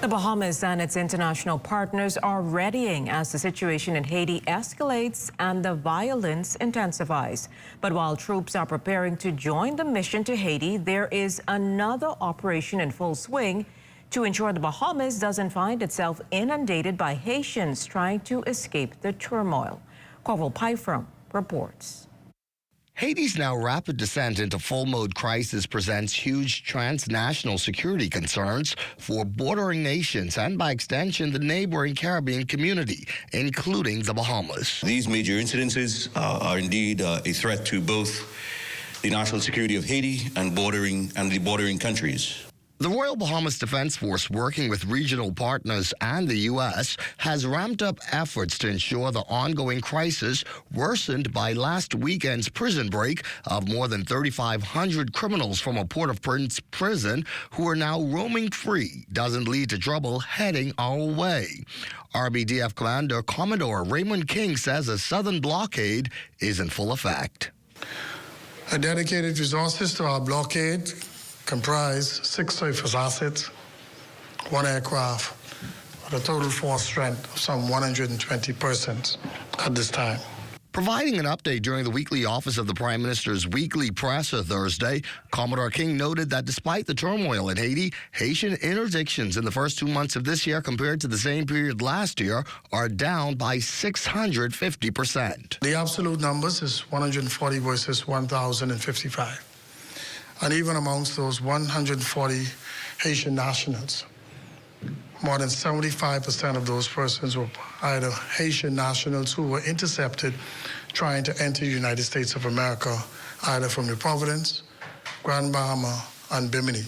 The Bahamas and its international partners are readying as the situation in Haiti escalates and the violence intensifies. But while troops are preparing to join the mission to Haiti, there is another operation in full swing to ensure the Bahamas doesn't find itself inundated by Haitians trying to escape the turmoil. Corval Pyfrom reports. Haiti's now rapid descent into full-mode crisis presents huge transnational security concerns for bordering nations and, by extension, the neighboring Caribbean community, including the Bahamas. These major incidences are indeed a threat to both the national security of Haiti and the bordering countries. The Royal Bahamas Defense Force, working with regional partners and the U.S., has ramped up efforts to ensure the ongoing crisis, worsened by last weekend's prison break of more than 3,500 criminals from a Port-au-Prince prison who are now roaming free, doesn't lead to trouble heading our way. RBDF Commander Commodore Raymond King says a southern blockade is in full effect. A dedicated resources to our blockade comprise 6 surface assets, 1 aircraft, with a total force strength of some 120 persons at this time. Providing an update during the weekly Office of the Prime Minister's weekly presser Thursday, Commodore King noted that despite the turmoil in Haiti, Haitian interdictions in the first 2 months of this year compared to the same period last year are down by 650%. The absolute numbers is 140 versus 1,055. And even amongst those 140 Haitian nationals, more than 75% of those persons were either Haitian nationals who were intercepted trying to enter the United States of America, either from New Providence, Grand Bahama, and Bimini.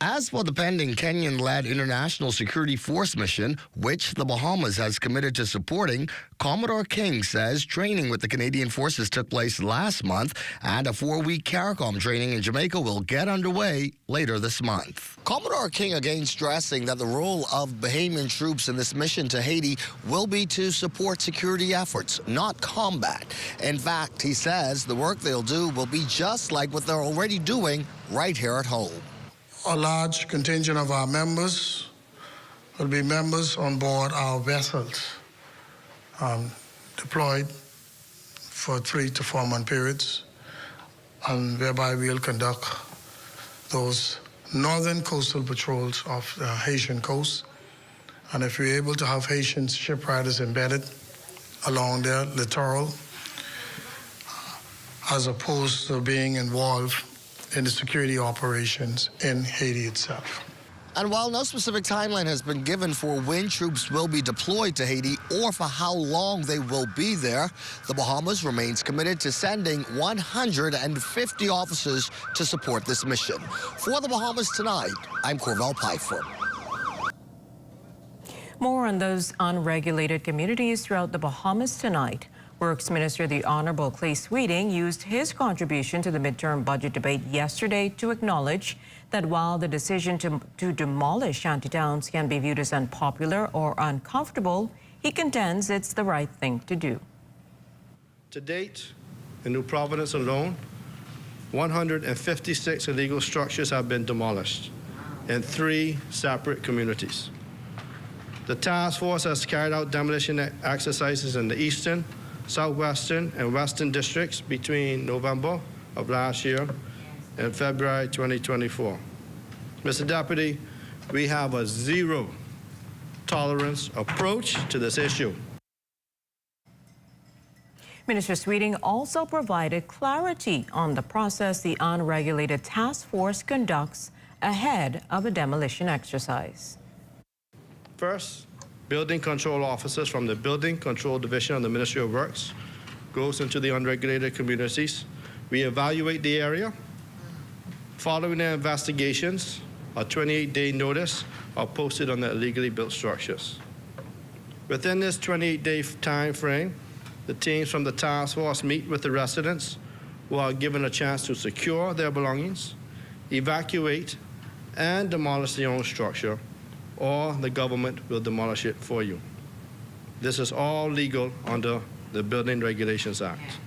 As for the pending Kenyan-led International Security Force mission, which the Bahamas has committed to supporting, Commodore King says training with the Canadian forces took place last month, and a 4-week CARICOM training in Jamaica will get underway later this month. Commodore King again stressing that the role of Bahamian troops in this mission to Haiti will be to support security efforts, not combat. In fact, he says the work they'll do will be just like what they're already doing right here at home. A large contingent of our members will be members on board our vessels, deployed for 3 to 4 month periods, and whereby we'll conduct those northern coastal patrols of the Haitian coast. And if we're able to have Haitian shipriders embedded along their littoral, as opposed to being involved in the security operations in Haiti itself. And while no specific timeline has been given for when troops will be deployed to Haiti or for how long they will be there, the Bahamas remains committed to sending 150 officers to support this mission. For the Bahamas Tonight, I'm Corval Pyfrom. More on those unregulated communities throughout the Bahamas tonight. Works Minister the Honorable Clay Sweeting used his contribution to the midterm budget debate yesterday to acknowledge that while the decision to demolish shantytowns can be viewed as unpopular or uncomfortable, he contends it's the right thing to do. To date, in New Providence alone, 156 illegal structures have been demolished in 3 separate communities. The task force has carried out demolition exercises in the eastern, southwestern, and western districts between November of last year and February 2024. Mr. Deputy, we have a zero tolerance approach to this issue. Minister Sweeting also provided clarity on the process the unregulated task force conducts ahead of a demolition exercise. First, building control officers from the Building Control Division of the Ministry of Works goes into the unregulated communities. We evaluate the area. Following their investigations, a 28-day notice are posted on the illegally built structures. Within this 28-day time frame, the teams from the task force meet with the residents who are given a chance to secure their belongings, evacuate, and demolish their own structure, or the government will demolish it for you. This is all legal under the Building Regulations Act.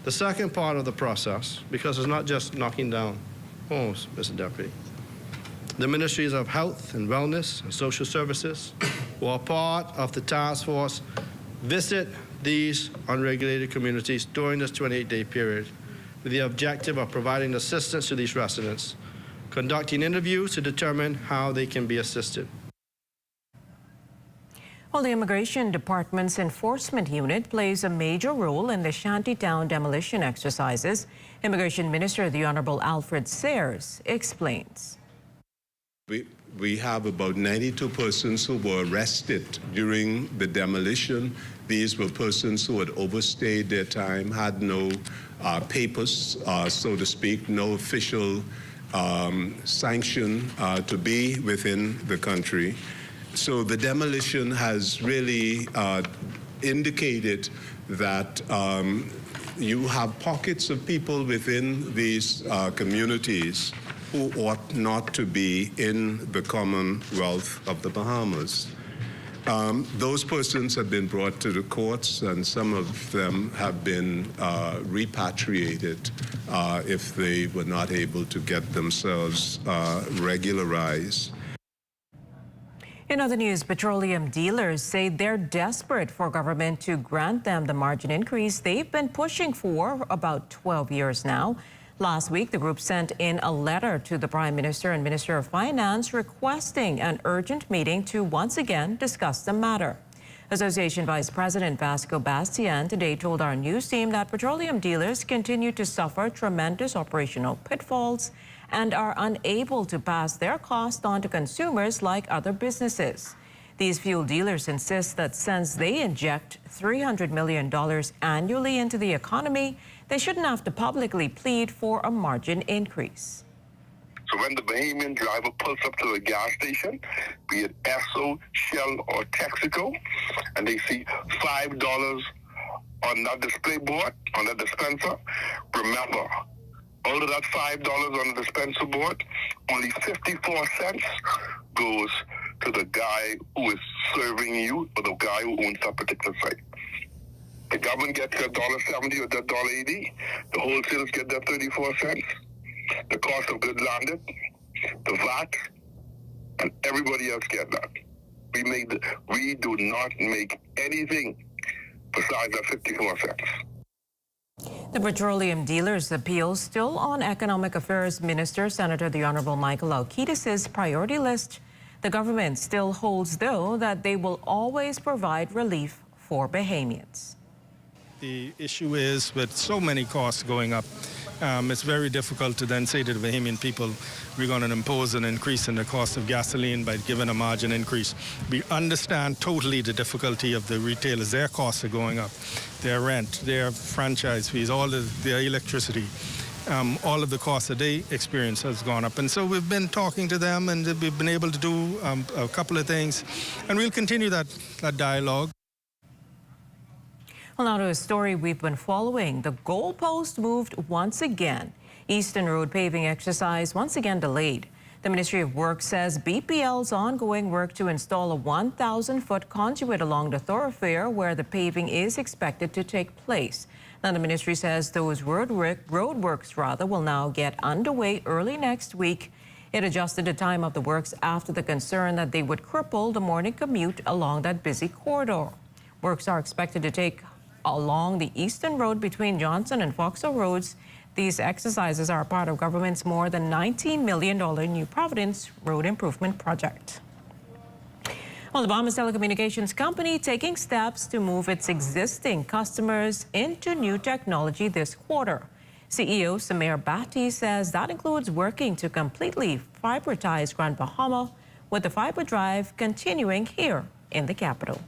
The second part of the process, because it's not just knocking down homes, Mr. Deputy, the Ministries of Health and Wellness and Social Services, who are part of the task force, visit these unregulated communities during this 28-day period with the objective of providing assistance to these residents, conducting interviews to determine how they can be assisted. Well, the Immigration Department's enforcement unit plays a major role in the Shantytown demolition exercises. Immigration Minister the Honorable Alfred Sayers explains. We have about 92 persons who were arrested during the demolition. These were persons who had overstayed their time, had no papers, so to speak, no official sanction to be within the country. So the demolition has really indicated that you have pockets of people within these communities who ought not to be in the Commonwealth of the Bahamas. Those persons have been brought to the courts, and some of them have been repatriated if they were not able to get themselves regularized. In other news, petroleum dealers say they're desperate for government to grant them the margin increase they've been pushing for about 12 years now. Last week, the group sent in a letter to the Prime Minister and Minister of Finance requesting an urgent meeting to once again discuss the matter. Association Vice President Vasco Bastian today told our news team that petroleum dealers continue to suffer tremendous operational pitfalls and are unable to pass their cost on to consumers like other businesses. These fuel dealers insist that since they inject $300 million annually into the economy, they shouldn't have to publicly plead for a margin increase. So when the Bahamian driver pulls up to the gas station, be it Esso, Shell, or Texaco, and they see $5 on that display board, on that dispenser, remember, out of that $5 on the dispenser board, only 54 cents goes to the guy who is serving you, or the guy who owns that particular site. The government gets their $1.70 or their $1.80. The wholesalers get their 34 cents. The cost of goods landed, the VAT, and everybody else get that. We do not make anything besides that 54 cents. The petroleum dealers' appeal still on Economic Affairs Minister Senator the Honorable Michael Alkidis' priority list. The government still holds, though, that they will always provide relief for Bahamians. The issue is with so many costs going up, it's very difficult to then say to the Bahamian people, we're going to impose an increase in the cost of gasoline by giving a margin increase. We understand totally the difficulty of the retailers. Their costs are going up. Their rent, their franchise fees, all their electricity, all of the costs that they experience has gone up. And so we've been talking to them, and we've been able to do a couple of things. And we'll continue that dialogue. Well, now to a story we've been following. The goalpost moved once again. Eastern Road paving exercise once again delayed. The Ministry of Works says BPL's ongoing work to install a 1,000-foot conduit along the thoroughfare where the paving is expected to take place. Now, the ministry says those roadworks will now get underway early next week. It adjusted the time of the works after the concern that they would cripple the morning commute along that busy corridor. Works are expected to take along the Eastern Road between Johnson and Focol Roads. These exercises are part of government's more than $19 million New Providence Road Improvement Project. Well, the Bahamas Telecommunications Company taking steps to move its existing customers into new technology this quarter. CEO Samir Bhatti says that includes working to completely fibertize Grand Bahama, with the fiber drive continuing here in the capital.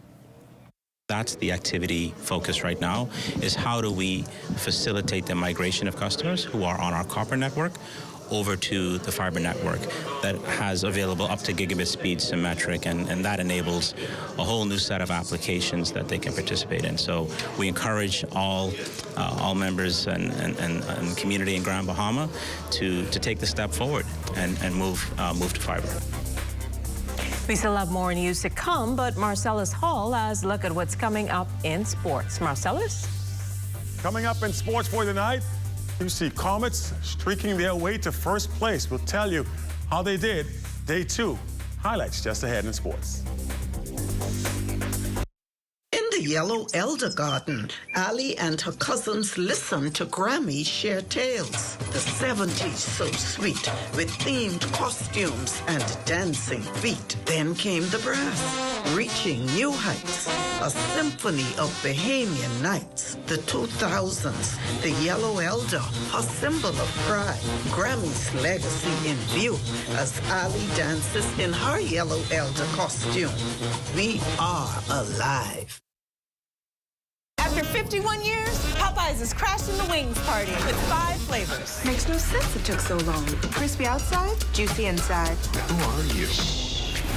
That's the activity focus right now, is how do we facilitate the migration of customers who are on our copper network over to the fiber network that has available up to gigabit speed symmetric, and that enables a whole new set of applications that they can participate in. So we encourage all members and community in Grand Bahama to take the step forward and move to fiber. We still have more news to come, but Marcellus Hall has a look at what's coming up in sports. Marcellus? Coming up in sports for tonight, you see Comets streaking their way to first place. We'll tell you how they did day 2. Highlights just ahead in sports. In the Yellow Elder Garden, Ali and her cousins listened to Grammy share tales. The 70s so sweet, with themed costumes and dancing feet. Then came the brass, reaching new heights. A symphony of Bahamian nights. The 2000s, the Yellow Elder, a symbol of pride. Grammy's legacy in view as Ali dances in her Yellow Elder costume. We are alive. After 51 years, Popeyes is crashing the wings party with 5 flavors. Makes no sense it took so long. Crispy outside, juicy inside. Who are you?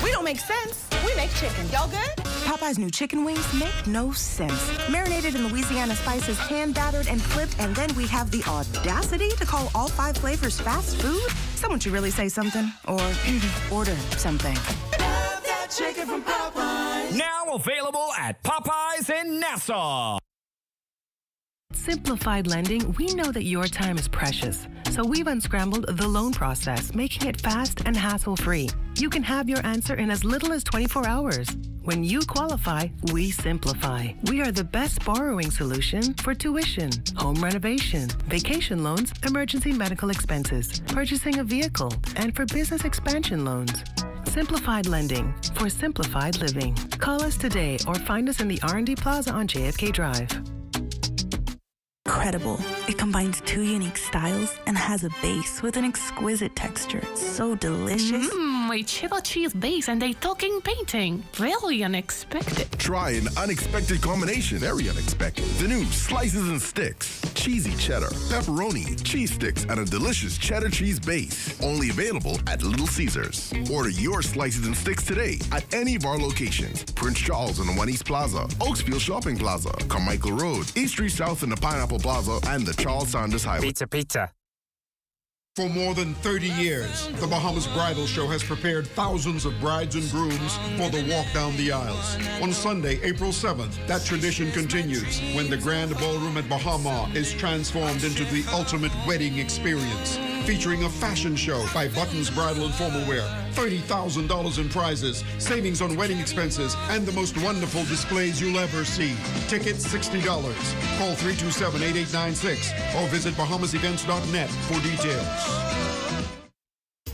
We don't make sense. We make chicken. Y'all good? Popeyes' new chicken wings make no sense. Marinated in Louisiana spices, hand-battered and flipped, and then we have the audacity to call all 5 flavors fast food? Someone should really say something or order something. Love that chicken from Popeyes. Now available at Popeyes in Nassau. Simplified Lending, we know that your time is precious. So we've unscrambled the loan process, making it fast and hassle-free. You can have your answer in as little as 24 hours. When you qualify, we simplify. We are the best borrowing solution for tuition, home renovation, vacation loans, emergency medical expenses, purchasing a vehicle, and for business expansion loans. Simplified Lending for simplified living. Call us today or find us in the R&D Plaza on JFK Drive. Incredible. It combines 2 unique styles and has a base with an exquisite texture. So delicious. A cheddar cheese base and a talking painting. Really unexpected. Try an unexpected combination. Very unexpected. The new Slices and Sticks. Cheesy cheddar, pepperoni, cheese sticks, and a delicious cheddar cheese base. Only available at Little Caesars. Order your Slices and Sticks today at any of our locations. Prince Charles in the One East Plaza, Oaksfield Shopping Plaza, Carmichael Road, East Street South in the Pineapple Plaza, and the Charles Sanders Highway. Pizza. For more than 30 years, the Bahamas Bridal Show has prepared thousands of brides and grooms for the walk down the aisles. On Sunday, April 7th, that tradition continues when the Grand Ballroom at Bahama is transformed into the ultimate wedding experience, featuring a fashion show by Buttons Bridal and Formal Wear, $30,000 in prizes, savings on wedding expenses, and the most wonderful displays you'll ever see. Tickets $60. Call 327-8896 or visit bahamasevents.net for details.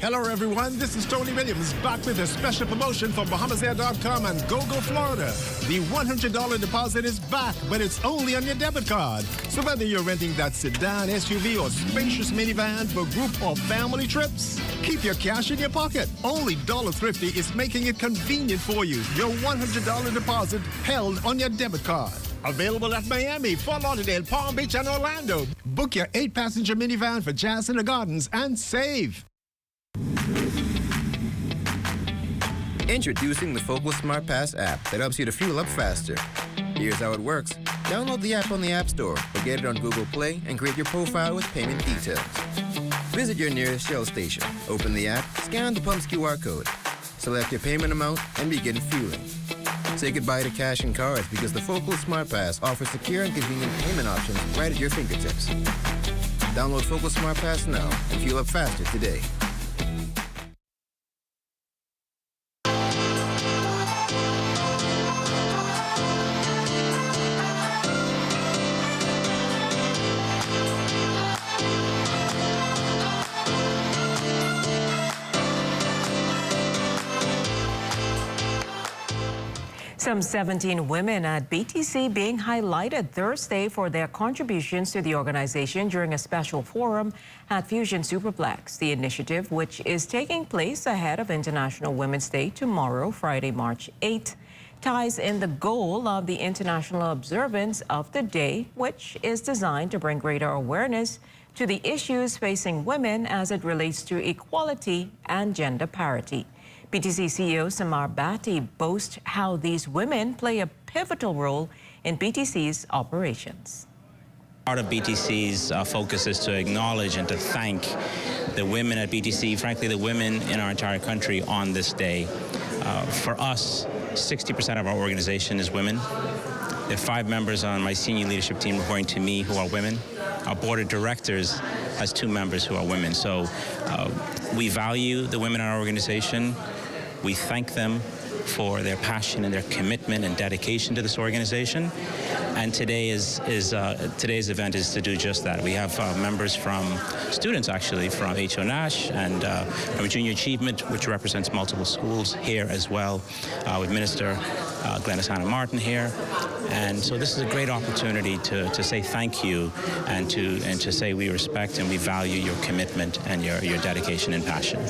Hello, everyone. This is Tony Williams back with a special promotion from BahamasAir.com and GoGo Florida. The $100 deposit is back, but it's only on your debit card. So whether you're renting that sedan, SUV, or spacious minivan for group or family trips, keep your cash in your pocket. Only $1 Thrifty is making it convenient for you. Your $100 deposit held on your debit card. Available at Miami, Fort Lauderdale, Palm Beach, and Orlando. Book your 8-passenger minivan for Jazz in the Gardens and save. Introducing the Focol Smart Pass app that helps you to fuel up faster. Here's how it works. Download the app on the App Store or get it on Google Play and create your profile with payment details. Visit your nearest Shell station. Open the app, scan the pump's QR code. Select your payment amount and begin fueling. Say goodbye to cash and cards because the Focol Smart Pass offers secure and convenient payment options right at your fingertips. Download Focol Smart Pass now and fuel up faster today. Some 17 women at BTC being highlighted Thursday for their contributions to the organization during a special forum at Fusion Superplex. The initiative, which is taking place ahead of International Women's Day tomorrow, Friday, March 8th, ties in the goal of the international observance of the day, which is designed to bring greater awareness to the issues facing women as it relates to equality and gender parity. BTC CEO Samar Bhatti boasts how these women play a pivotal role in BTC's operations. Part of BTC's focus is to acknowledge and to thank the women at BTC, frankly, the women in our entire country on this day. For us, 60% of our organization is women. There are 5 members on my senior leadership team reporting to me who are women. Our board of directors has 2 members who are women. So we value the women in our organization. We thank them for their passion and their commitment and dedication to this organization. And today's event is to do just that. We have members from students, actually, from H.O. Nash and from Junior Achievement, which represents multiple schools here as well, with Minister Glennis Hannah Martin here. And so this is a great opportunity to say thank you and to say we respect and we value your commitment and your dedication and passion.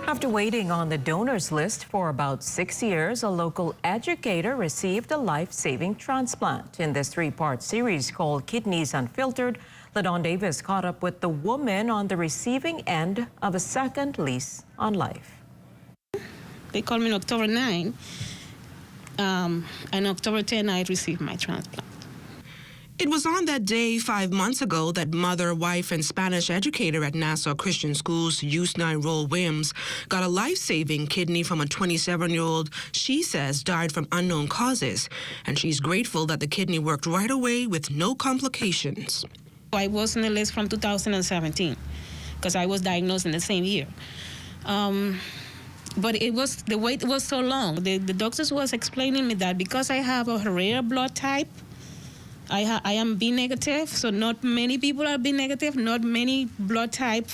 After waiting on the donors list for about 6 years, a local educator received a life-saving transplant. In this 3-part series called Kidneys Unfiltered, LaDon Davis caught up with the woman on the receiving end of a second lease on life. They called me on October 9, and October 10 I received my transplant. It was on that day 5 months ago that mother, wife, and Spanish educator at Nassau Christian School's Yusnai Roll Wims got a life-saving kidney from a 27-year-old she says died from unknown causes. And she's grateful that the kidney worked right away with no complications. I was on the list from 2017 because I was diagnosed in the same year. But the wait was so long. The doctors was explaining me that because I have a rare blood type, I am B negative, so not many people are B negative, not many blood type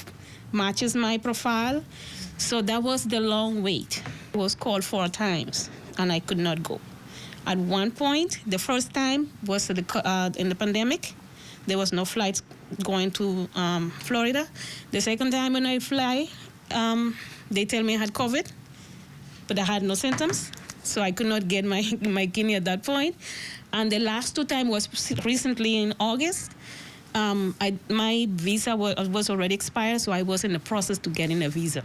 matches my profile. So that was the long wait. I was called 4 times and I could not go. At one point, the first time was in the pandemic. There was no flights going to Florida. The second time when I fly, they tell me I had COVID, but I had no symptoms. So I could not get my kidney at that point. And the last 2 times was recently in August. My visa was already expired, so I was in the process to getting a visa.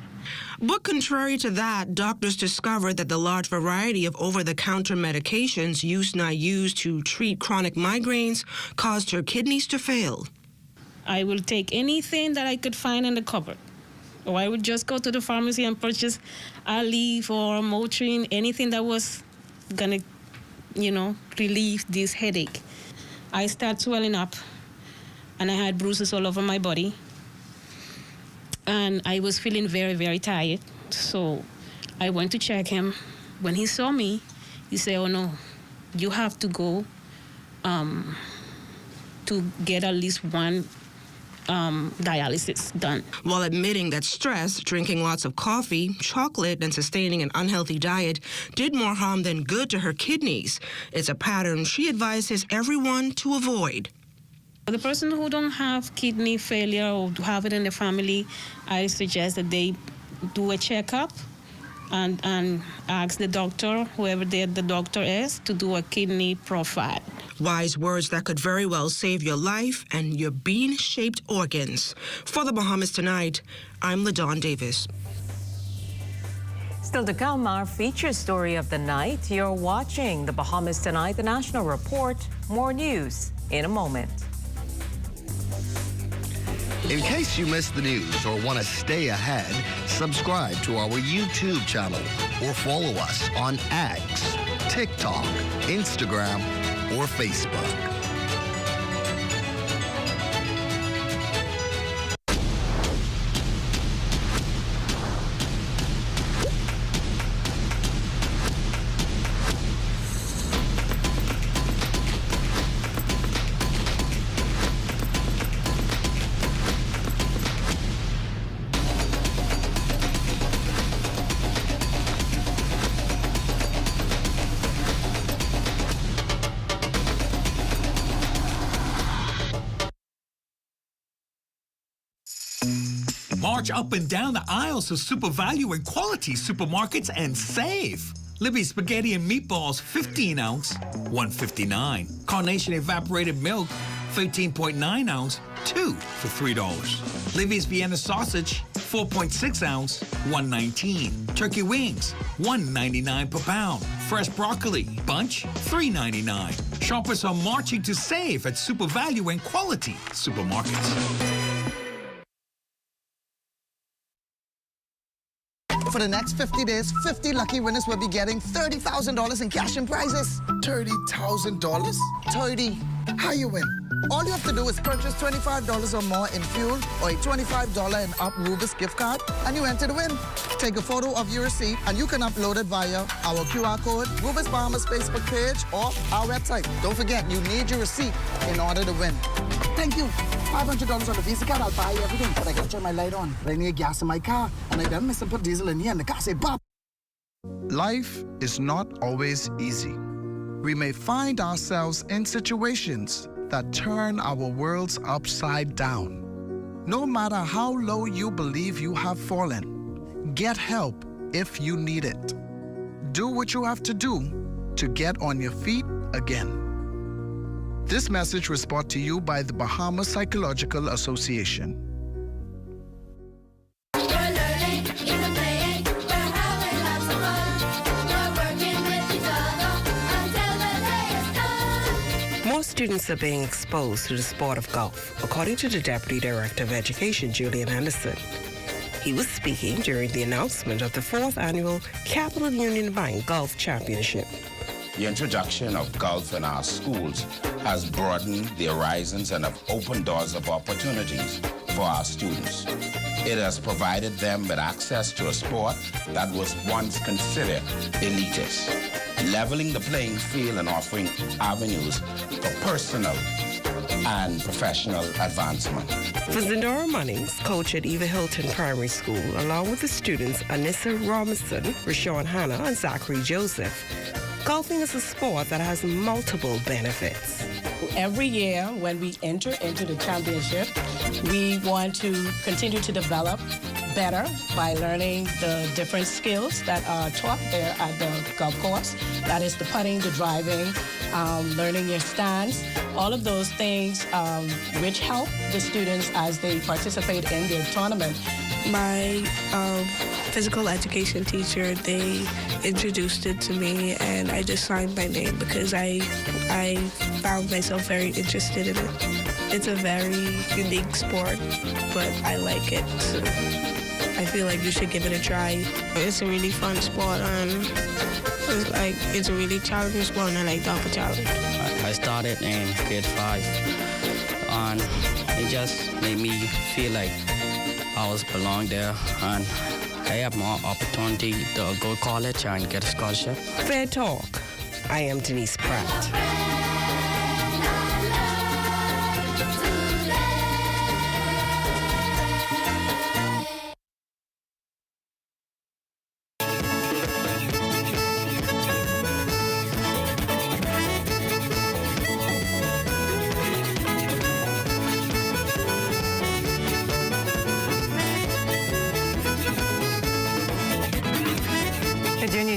But contrary to that, doctors discovered that the large variety of over-the-counter medications Yusnai used to treat chronic migraines caused her kidneys to fail. I will take anything that I could find in the cupboard. Or I would just go to the pharmacy and purchase Aleve or Motrin, anything that was gonna, relieve this headache. I started swelling up, and I had bruises all over my body. And I was feeling very, very tired. So I went to check him. When he saw me, he said, "Oh no, you have to go to get at least one dialysis done." While admitting that stress, drinking lots of coffee, chocolate, and sustaining an unhealthy diet did more harm than good to her kidneys, it's a pattern she advises everyone to avoid. For the person who don't have kidney failure or have it in the family, I suggest that they do a checkup and ask the doctor, whoever the doctor is, to do a kidney profile. Wise words that could very well save your life and your bean-shaped organs. For the Bahamas Tonight, I'm LaDawn Davis. Still to come, our feature story of the night. You're watching the Bahamas Tonight, the National Report. More news in a moment. In case you missed the news or want to stay ahead, subscribe to our YouTube channel or follow us on X, TikTok, Instagram, or Facebook. March up and down the aisles of Super Value and Quality supermarkets and save. Libby's spaghetti and meatballs, 15 ounce, $1.59. Carnation evaporated milk, 13.9 ounce, 2 for $3. Libby's Vienna sausage, 4.6 ounce, $1.19. Turkey wings, $1.99 per pound. Fresh broccoli, bunch, $3.99. Shoppers are marching to save at Super Value and Quality supermarkets. For the next 50 days, 50 lucky winners will be getting $30,000 in cash and prizes. $30,000? 30. How you win? All you have to do is purchase $25 or more in fuel or a $25 and up Rubis gift card, and you enter to win. Take a photo of your receipt, and you can upload it via our QR code, Rubis Bahamas Facebook page, or our website. Don't forget, you need your receipt in order to win. Thank you. $500 on the Visa card, I'll buy you everything, but I got to turn my light on. But I need gas in my car, and I done miss and put diesel in here, and the car say, "Bob." Life is not always easy. We may find ourselves in situations that turn our worlds upside down. No matter how low you believe you have fallen, get help if you need it. Do what you have to do to get on your feet again. This message was brought to you by the Bahamas Psychological Association. More students are being exposed to the sport of golf, according to the Deputy Director of Education, Julian Anderson. He was speaking during the announcement of the 4th annual Capital Union Bank Golf Championship. The introduction of golf in our schools has broadened the horizons and have opened doors of opportunities for our students. It has provided them with access to a sport that was once considered elitist, leveling the playing field and offering avenues for personal and professional advancement. For Zindora Munnings, coach at Eva Hilton Primary School, along with the students Anissa Robinson, Rashawn Hanna, and Zachary Joseph, golfing is a sport that has multiple benefits. Every year when we enter into the championship, we want to continue to develop better by learning the different skills that are taught there at the golf course. That is the putting, the driving, learning your stance, all of those things which help the students as they participate in their tournament. My physical education teacher, they introduced it to me, and I just signed my name because I found myself very interested in it. It's a very unique sport, but I like it. So I feel like you should give it a try. It's a really fun sport, and it's a really challenging sport, and I like the challenge. I started in grade 5, and it just made me feel like I was belong there, and I have more opportunity to go to college and get a scholarship. Fair Talk. I am Denise Pratt.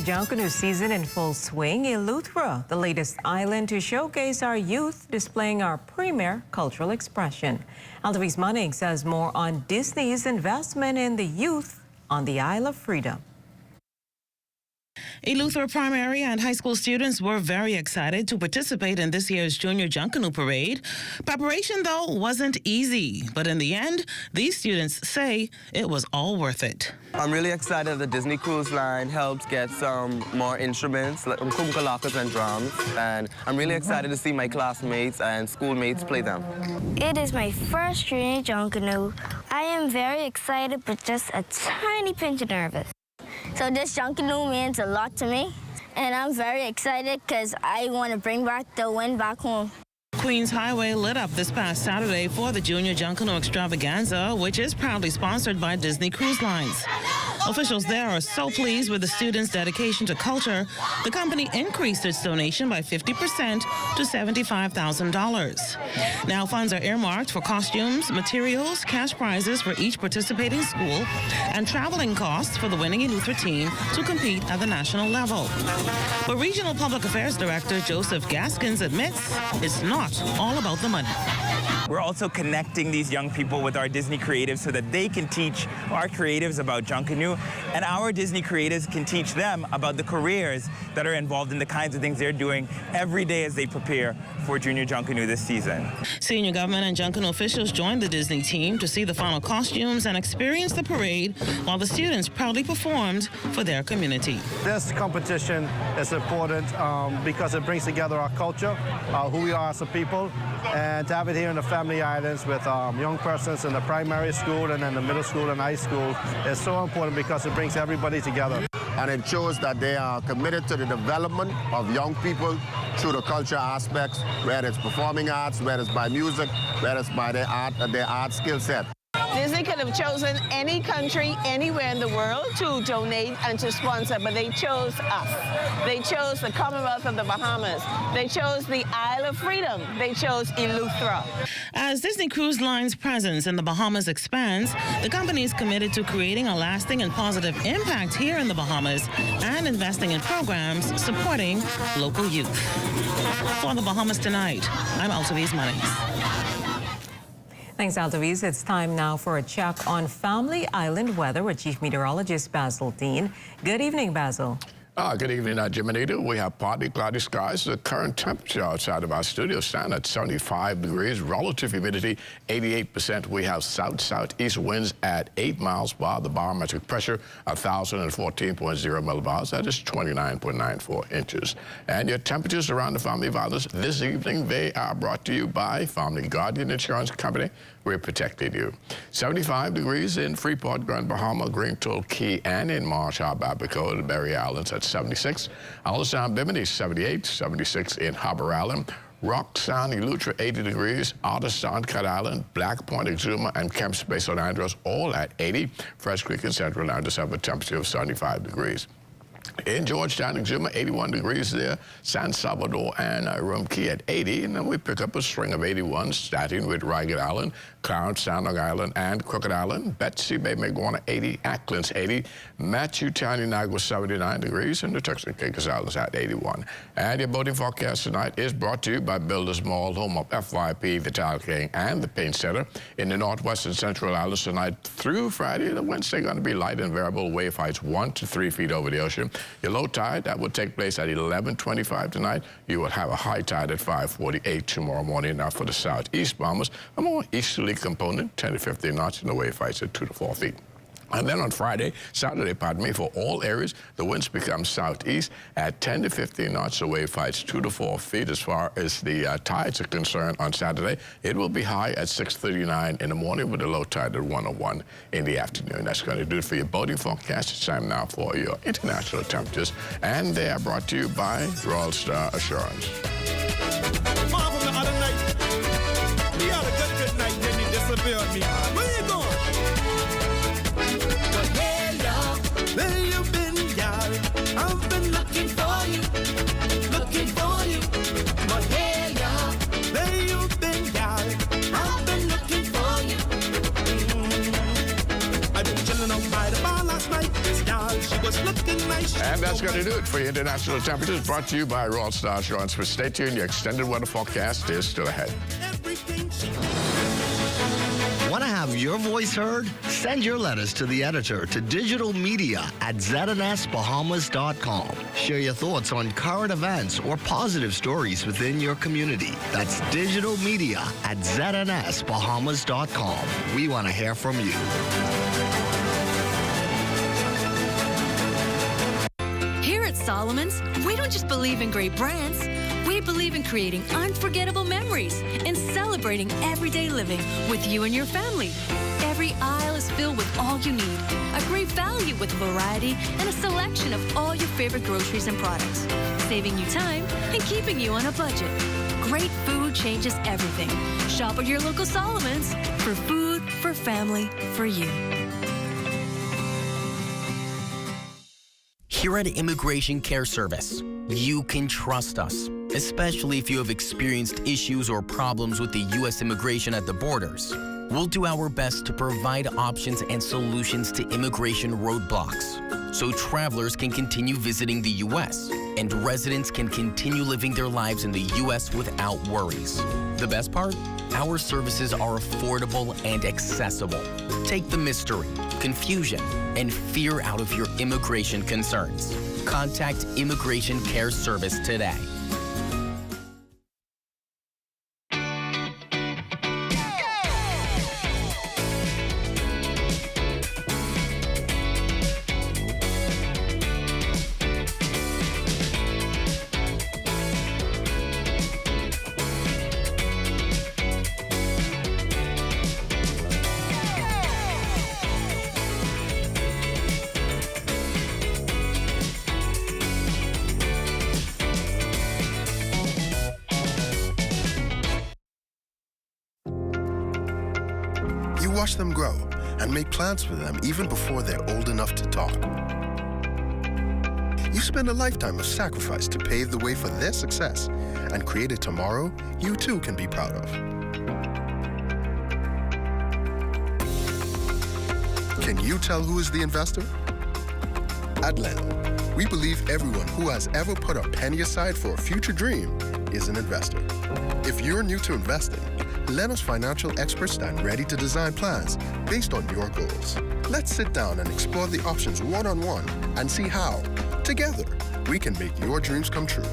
Junkanoo season in full swing. Eleuthera, the latest island to showcase our youth, displaying our premier cultural expression. Altavis Manning says more on Disney's investment in the youth on the Isle of Freedom. Eleuthera primary and high school students were very excited to participate in this year's Junior Junkanoo Parade. Preparation, though, wasn't easy, but in the end, these students say it was all worth it. I'm really excited the Disney Cruise Line helps get some more instruments, like kumkalakas and drums, and I'm really excited to see my classmates and schoolmates play them. It is my first Junior Junkanoo. I am very excited, but just a tiny pinch of nervous. So this Junkanoo means a lot to me, and I'm very excited because I want to bring back the wind back home. Queens Highway lit up this past Saturday for the Junior Junkanoo Extravaganza, which is proudly sponsored by Disney Cruise Lines. Officials there are so pleased with the students' dedication to culture, the company increased its donation by 50% to $75,000. Now funds are earmarked for costumes, materials, cash prizes for each participating school, and traveling costs for the winning Eleuthera team to compete at the national level. But Regional Public Affairs Director Joseph Gaskins admits it's not all about the money. We're also connecting these young people with our Disney creatives so that they can teach our creatives about Junkanoo, and our Disney creatives can teach them about the careers that are involved in the kinds of things they're doing every day as they prepare for Junior Junkanoo this season. Senior government and Junkanoo officials joined the Disney team to see the final costumes and experience the parade while the students proudly performed for their community. This competition is important because it brings together our culture, who we are as a people, and to have it here in the Family Islands with young persons in the primary school and then the middle school and high school is so important because it brings everybody together. And it shows that they are committed to the development of young people through the culture aspects, whether it's performing arts, whether it's by music, whether it's by their art skill set. Disney could have chosen any country anywhere in the world to donate and to sponsor, but they chose us. They chose the Commonwealth of the Bahamas. They chose the Isle of Freedom. They chose Eleuthera. As Disney Cruise Line's presence in the Bahamas expands, the company is committed to creating a lasting and positive impact here in the Bahamas and investing in programs supporting local youth. For the Bahamas Tonight, I'm Altavis Manning. Thanks, Altavis. It's time now for a check on Family Island weather with Chief Meteorologist Basil Dean. Good evening, Basil. Good evening, Jimenita. We have partly cloudy skies. The current temperature outside of our studio stands at 75 degrees. Relative humidity, 88%. We have south-southeast winds at 8 miles per hour. The barometric pressure, 1,014.0 millibars. That is 29.94 inches. And your temperatures around the Family Islands this evening, they are brought to you by Family Guardian Insurance Company. We're protecting you. 75 degrees in Freeport, Grand Bahama, Green Toll Key, and in Marsh Harbor, Abaco, the Berry Islands at 76. Allentown, Bimini, 78, 76 in Harbor Island. Rock Sound, Eleuthera, 80 degrees. Otterstown, Cut Island, Black Point, Exuma, and Kemp Space on Andros, all at 80. Fresh Creek and Central Islands have a temperature of 75 degrees. In Georgetown, Exuma, 81 degrees there. San Salvador and Rumkey at 80. And then we pick up a string of 81, starting with Ragged Island, Clarence, Sandog Island, and Crooked Island. Betsy Bay, Maguana, 80. Acklands, 80. Matthew Town, Inagua, 79 degrees. And the Turks and Caicos Islands at 81. And your boating forecast tonight is brought to you by Builders Mall, home of FYP, the Tile King, and the Paint Center. In the Northwest and Central Islands tonight through Friday, the winds are going to be light and variable. Wave heights 1 to 3 feet over the ocean. Your low tide, that will take place at 11:25 tonight. You will have a high tide at 5:48 tomorrow morning. Now for the southeast bombers, a more easterly component, 10 to 15 knots, and the wave heights at 2 to 4 feet. And then on Saturday, for all areas, the winds become southeast at 10 to 15 knots, the wave heights 2 to 4 feet. As far as the tides are concerned on Saturday, it will be high at 6:39 in the morning with a low tide at 1:01 in the afternoon. That's going to do it for your boating forecast. It's time now for your international temperatures, and they are brought to you by Royal Star Assurance. Marvel the other night. We had a good night, then he disappeared on me. Where you going? Where you been, y'all? I've been looking for you. But hey, y'all, where you been, y'all? I've been looking for you. I've been chilling out by the bar last night. This y'all, she was looking nice. And that's going to do it for your international temperatures, brought to you by Royal Star Assurance. But stay tuned, your extended weather forecast is still ahead. Want to have your voice heard? Send your letters to the editor to digitalmedia@znsbahamas.com. Share your thoughts on current events or positive stories within your community. That's digitalmedia@znsbahamas.com. We want to hear from you. Here at Solomon's, we don't just believe in great brands. We believe in creating unforgettable memories and celebrating everyday living with you and your family. Every aisle is filled with all you need. A great value with variety and a selection of all your favorite groceries and products. Saving you time and keeping you on a budget. Great food changes everything. Shop at your local Solomon's for food, for family, for you. Here at Immigration Care Service, you can trust us, especially if you have experienced issues or problems with the U.S. immigration at the borders. We'll do our best to provide options and solutions to immigration roadblocks, so travelers can continue visiting the U.S. and residents can continue living their lives in the U.S. without worries. The best part? Our services are affordable and accessible. Take the mystery, confusion, and fear out of your immigration concerns. Contact Immigration Care Service today. Watch them grow and make plans for them even before they're old enough to talk. You spend a lifetime of sacrifice to pave the way for their success and create a tomorrow you too can be proud of. Can you tell who is the investor? At Leno, we believe everyone who has ever put a penny aside for a future dream is an investor. If you're new to investing, Leno's financial experts stand ready to design plans based on your goals. Let's sit down and explore the options one-on-one and see how, together, we can make your dreams come true.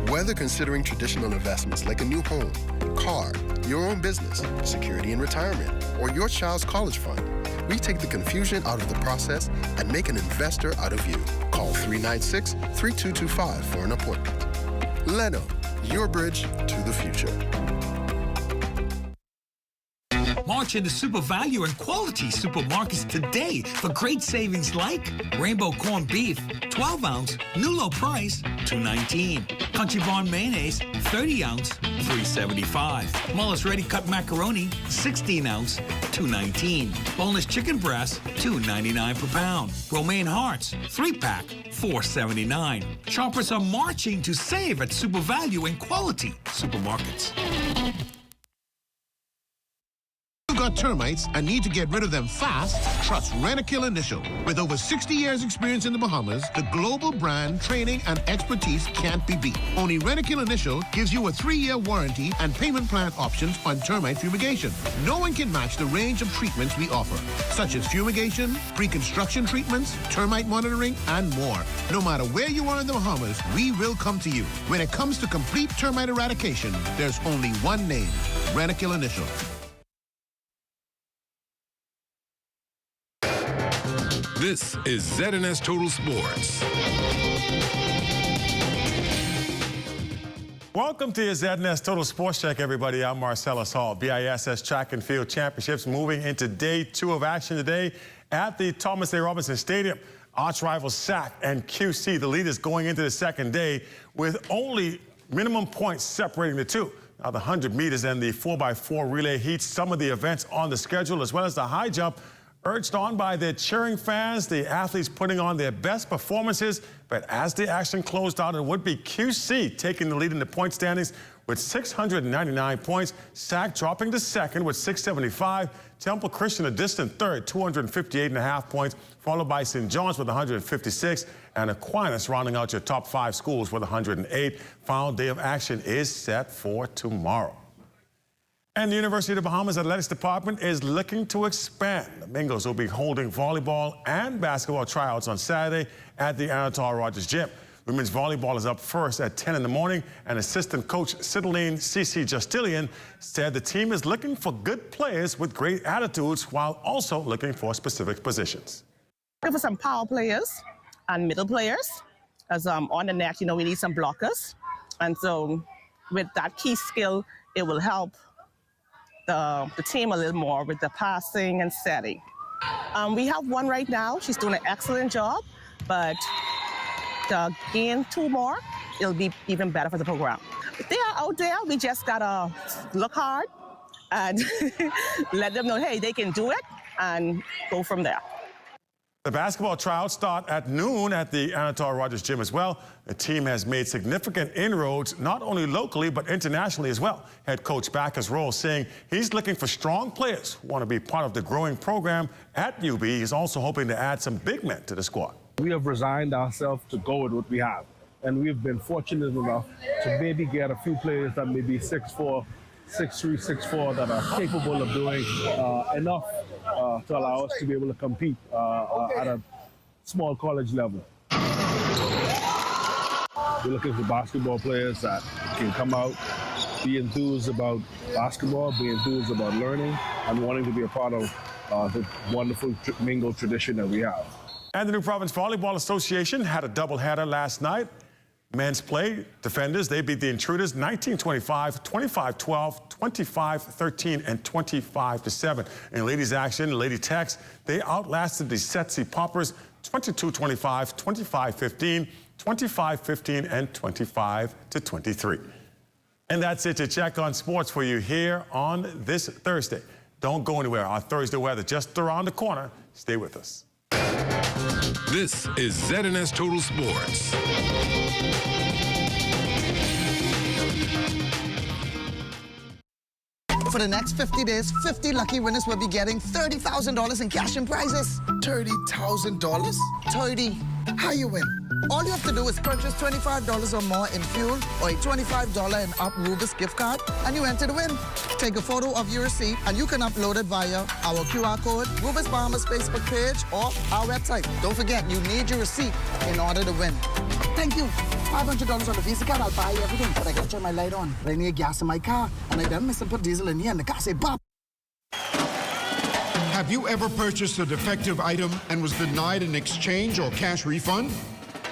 Whether considering traditional investments like a new home, car, your own business, security in retirement, or your child's college fund, we take the confusion out of the process and make an investor out of you. Call 396-3225 for an appointment. Leno, your bridge to the future. March into Super Value and Quality supermarkets today for great savings like Rainbow Corned Beef, 12-ounce, new low price, $2.19. Country Barn Mayonnaise, 30-ounce, $3.75. Mullis Ready Cut Macaroni, 16-ounce, $2.19. Boneless chicken breast, $2.99 per pound. Romaine Hearts, 3-pack, $4.79. Shoppers are marching to save at Super Value and Quality supermarkets. Got termites and need to get rid of them fast? Trust Rentokil Initial. With over 60 years experience in the Bahamas, the global brand, training, and expertise can't be beat. Only Rentokil Initial gives you a 3-year warranty and payment plan options on termite fumigation. No one can match the range of treatments we offer, such as fumigation, pre-construction treatments, termite monitoring, and more. No matter where you are in the Bahamas, we will come to you. When it comes to complete termite eradication, there's only one name, Rentokil Initial. This is ZNS Total Sports. Welcome to your ZNS Total Sports Check, everybody. I'm Marcellus Hall. BISS Track and Field Championships moving into day 2 of action today at the Thomas A. Robinson Stadium. Arch rivals SAC and QC, the leaders going into the second day with only minimum points separating the two. Now the 100 meters and the 4x4 relay heats, some of the events on the schedule, as well as the high jump, urged on by their cheering fans, the athletes putting on their best performances. But as the action closed out, it would be QC taking the lead in the point standings with 699 points. Sac dropping to second with 675. Temple Christian a distant third, 258.5 points, followed by St. John's with 156, and Aquinas rounding out your top 5 schools with 108. Final day of action is set for tomorrow. And the University of the Bahamas Athletics Department is looking to expand. The Mingos will be holding volleyball and basketball tryouts on Saturday at the Anatole Rogers Gym. Women's volleyball is up first at 10 in the morning, and assistant coach Sideline CC Justilian said the team is looking for good players with great attitudes while also looking for specific positions. Looking for some power players and middle players, because on the net, we need some blockers. And so with that key skill, it will help the team a little more with the passing and setting. We have one right now. She's doing an excellent job, but to gain 2 more, it'll be even better for the program. They are out there. We just gotta look hard and let them know, hey, they can do it, and go from there. The basketball tryouts start at noon at the Anatole Rogers Gym as well. The team has made significant inroads, not only locally, but internationally as well. Head coach Backus Roll saying he's looking for strong players who want to be part of the growing program at UB. He's also hoping to add some big men to the squad. We have resigned ourselves to go with what we have. And we've been fortunate enough to maybe get a few players that may be 6'4", 6'3", 6'4", that are capable of doing enough to allow us to be able to compete at a small college level. We're looking for basketball players that can come out, be enthused about basketball, be enthused about learning, and wanting to be a part of the wonderful Mingo tradition that we have. And the New Province Volleyball Association had a doubleheader last night. Men's play, defenders, they beat the Intruders 19-25, 25-12, 25-13, and 25-7. In ladies action, Lady Techs, they outlasted the Setsy Poppers 22-25, 25-15, 25-15, and 25-23. And that's it to check on sports for you here on this Thursday. Don't go anywhere. Our Thursday weather just around the corner. Stay with us. This is ZNS Total Sports. For the next 50 days, 50 lucky winners will be getting $30,000 in cash and prizes. $30,000? 30. How you win? All you have to do is purchase $25 or more in fuel or a $25 and up Rubis gift card, and you enter to win. Take a photo of your receipt, and you can upload it via our QR code, Rubis Bahamas Facebook page, or our website. Don't forget, you need your receipt in order to win. Thank you. $500 on the Visa card, I'll buy everything, but I gotta turn my light on. I need gas in my car, and I done miss and put diesel in here, and the car say, "Bop." Have you ever purchased a defective item and was denied an exchange or cash refund?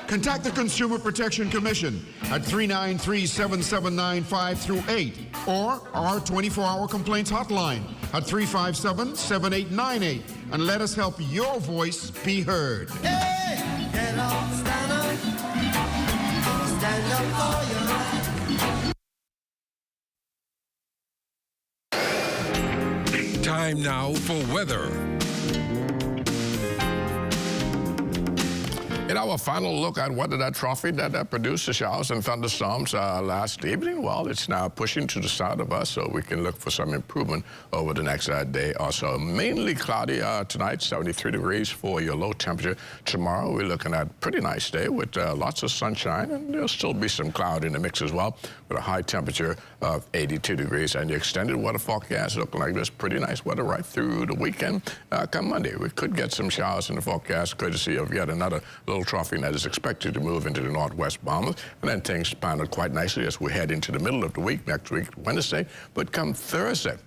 Contact the Consumer Protection Commission at 393-7795-8 or our 24-hour complaints hotline at 357-7898 and let us help your voice be heard. Hey, get up, stand up for your right. Time now for weather. In our final look at weather, that trophy that produced the showers and thunderstorms last evening, well, it's now pushing to the south of us, so we can look for some improvement over the next day or so. Mainly cloudy tonight, 73 degrees for your low temperature. Tomorrow, we're looking at a pretty nice day with lots of sunshine, and there'll still be some cloud in the mix as well, with a high temperature of 82 degrees. And the extended weather forecast looking like this pretty nice weather right through the weekend. Come Monday, we could get some showers in the forecast, courtesy of yet another little trophy that is expected to move into the northwest Bahamas, and then things pan out quite nicely as we head into the middle of the week, next week, Wednesday. But come Thursday,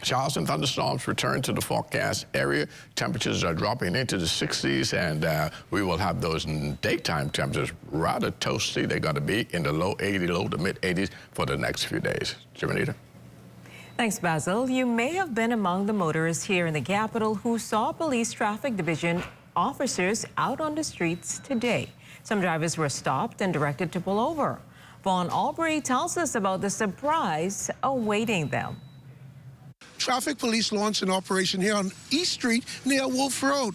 showers and thunderstorms return to the forecast area. Temperatures are dropping into the 60s, and we will have those daytime temperatures rather toasty. They're going to be in the low to mid 80s for the next few days. Jimenita. Thanks, Basil. You may have been among the motorists here in the capital who saw police traffic division officers out on the streets today. Some drivers were stopped and directed to pull over. Vaughn Albury tells us about the surprise awaiting them. Traffic police launched an operation here on East Street near Wolf Road.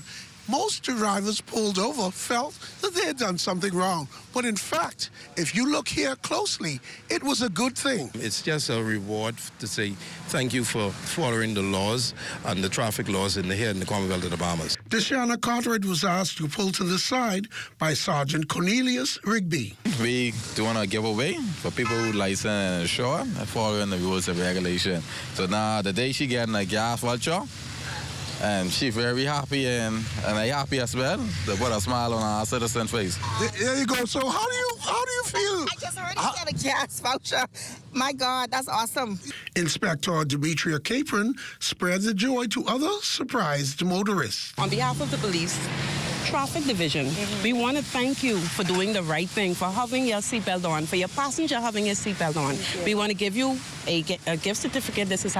Most drivers pulled over felt that they had done something wrong. But in fact, if you look here closely, it was a good thing. It's just a reward to say thank you for following the laws and the traffic laws here in the Commonwealth of the Bahamas. Deshauna Cartwright was asked to pull to the side by Sergeant Cornelius Rigby. We doing a giveaway for people who license and insure and following the rules and regulation. So now the day she getting a gas voucher, and she's very happy and I happy as well to put a smile on our citizen's face. There you go. So how do you feel? I just heard he got a gas voucher. My God, that's awesome. Inspector Demetria Capron spread the joy to other surprised motorists. On behalf of the police traffic division, we want to thank you for doing the right thing, for having your seatbelt on, for your passenger having his seatbelt on. We want to give you a gift certificate. This is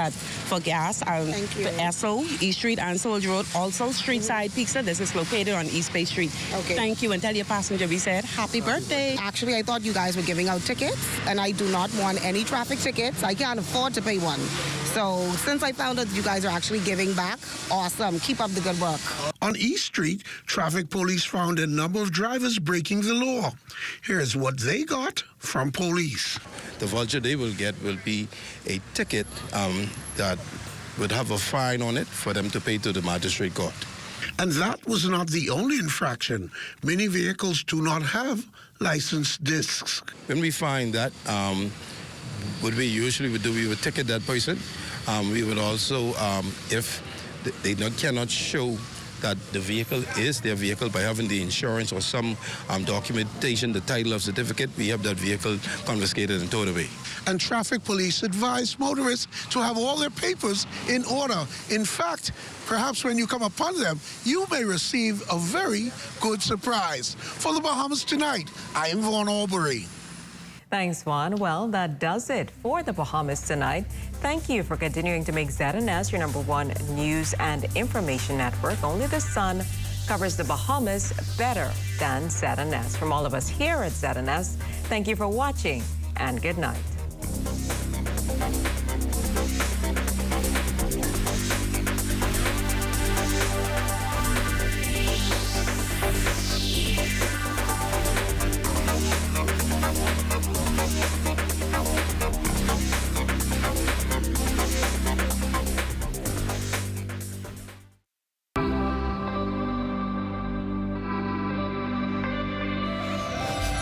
for gas and for Esso, East Street and Soldier Road. Also street side pizza. This is located on East Bay Street. Okay. Thank you, and tell your passenger we said happy birthday. Actually, I thought you guys were giving out tickets, and I do not want any traffic tickets. I can't afford to pay one. So since I found out you guys are actually giving back, awesome. Keep up the good work. On East Street, traffic police found a number of drivers breaking the law. Here's what they got from police. The voucher they will get will be a ticket that would have a fine on it for them to pay to the magistrate court. And that was not the only infraction. Many vehicles do not have license discs. When we find that, what we usually would do, we would ticket that person. We would also, if they cannot show that the vehicle is their vehicle by having the insurance or some documentation, the title of certificate, we have that vehicle confiscated and towed away. And traffic police advise motorists to have all their papers in order. In fact, perhaps when you come upon them, you may receive a very good surprise. For the Bahamas Tonight, I am Vaughn Albury. Thanks, Juan. Well, that does it for the Bahamas Tonight. Thank you for continuing to make ZNS your #1 news and information network. Only the sun covers the Bahamas better than ZNS. From all of us here at ZNS, thank you for watching and good night.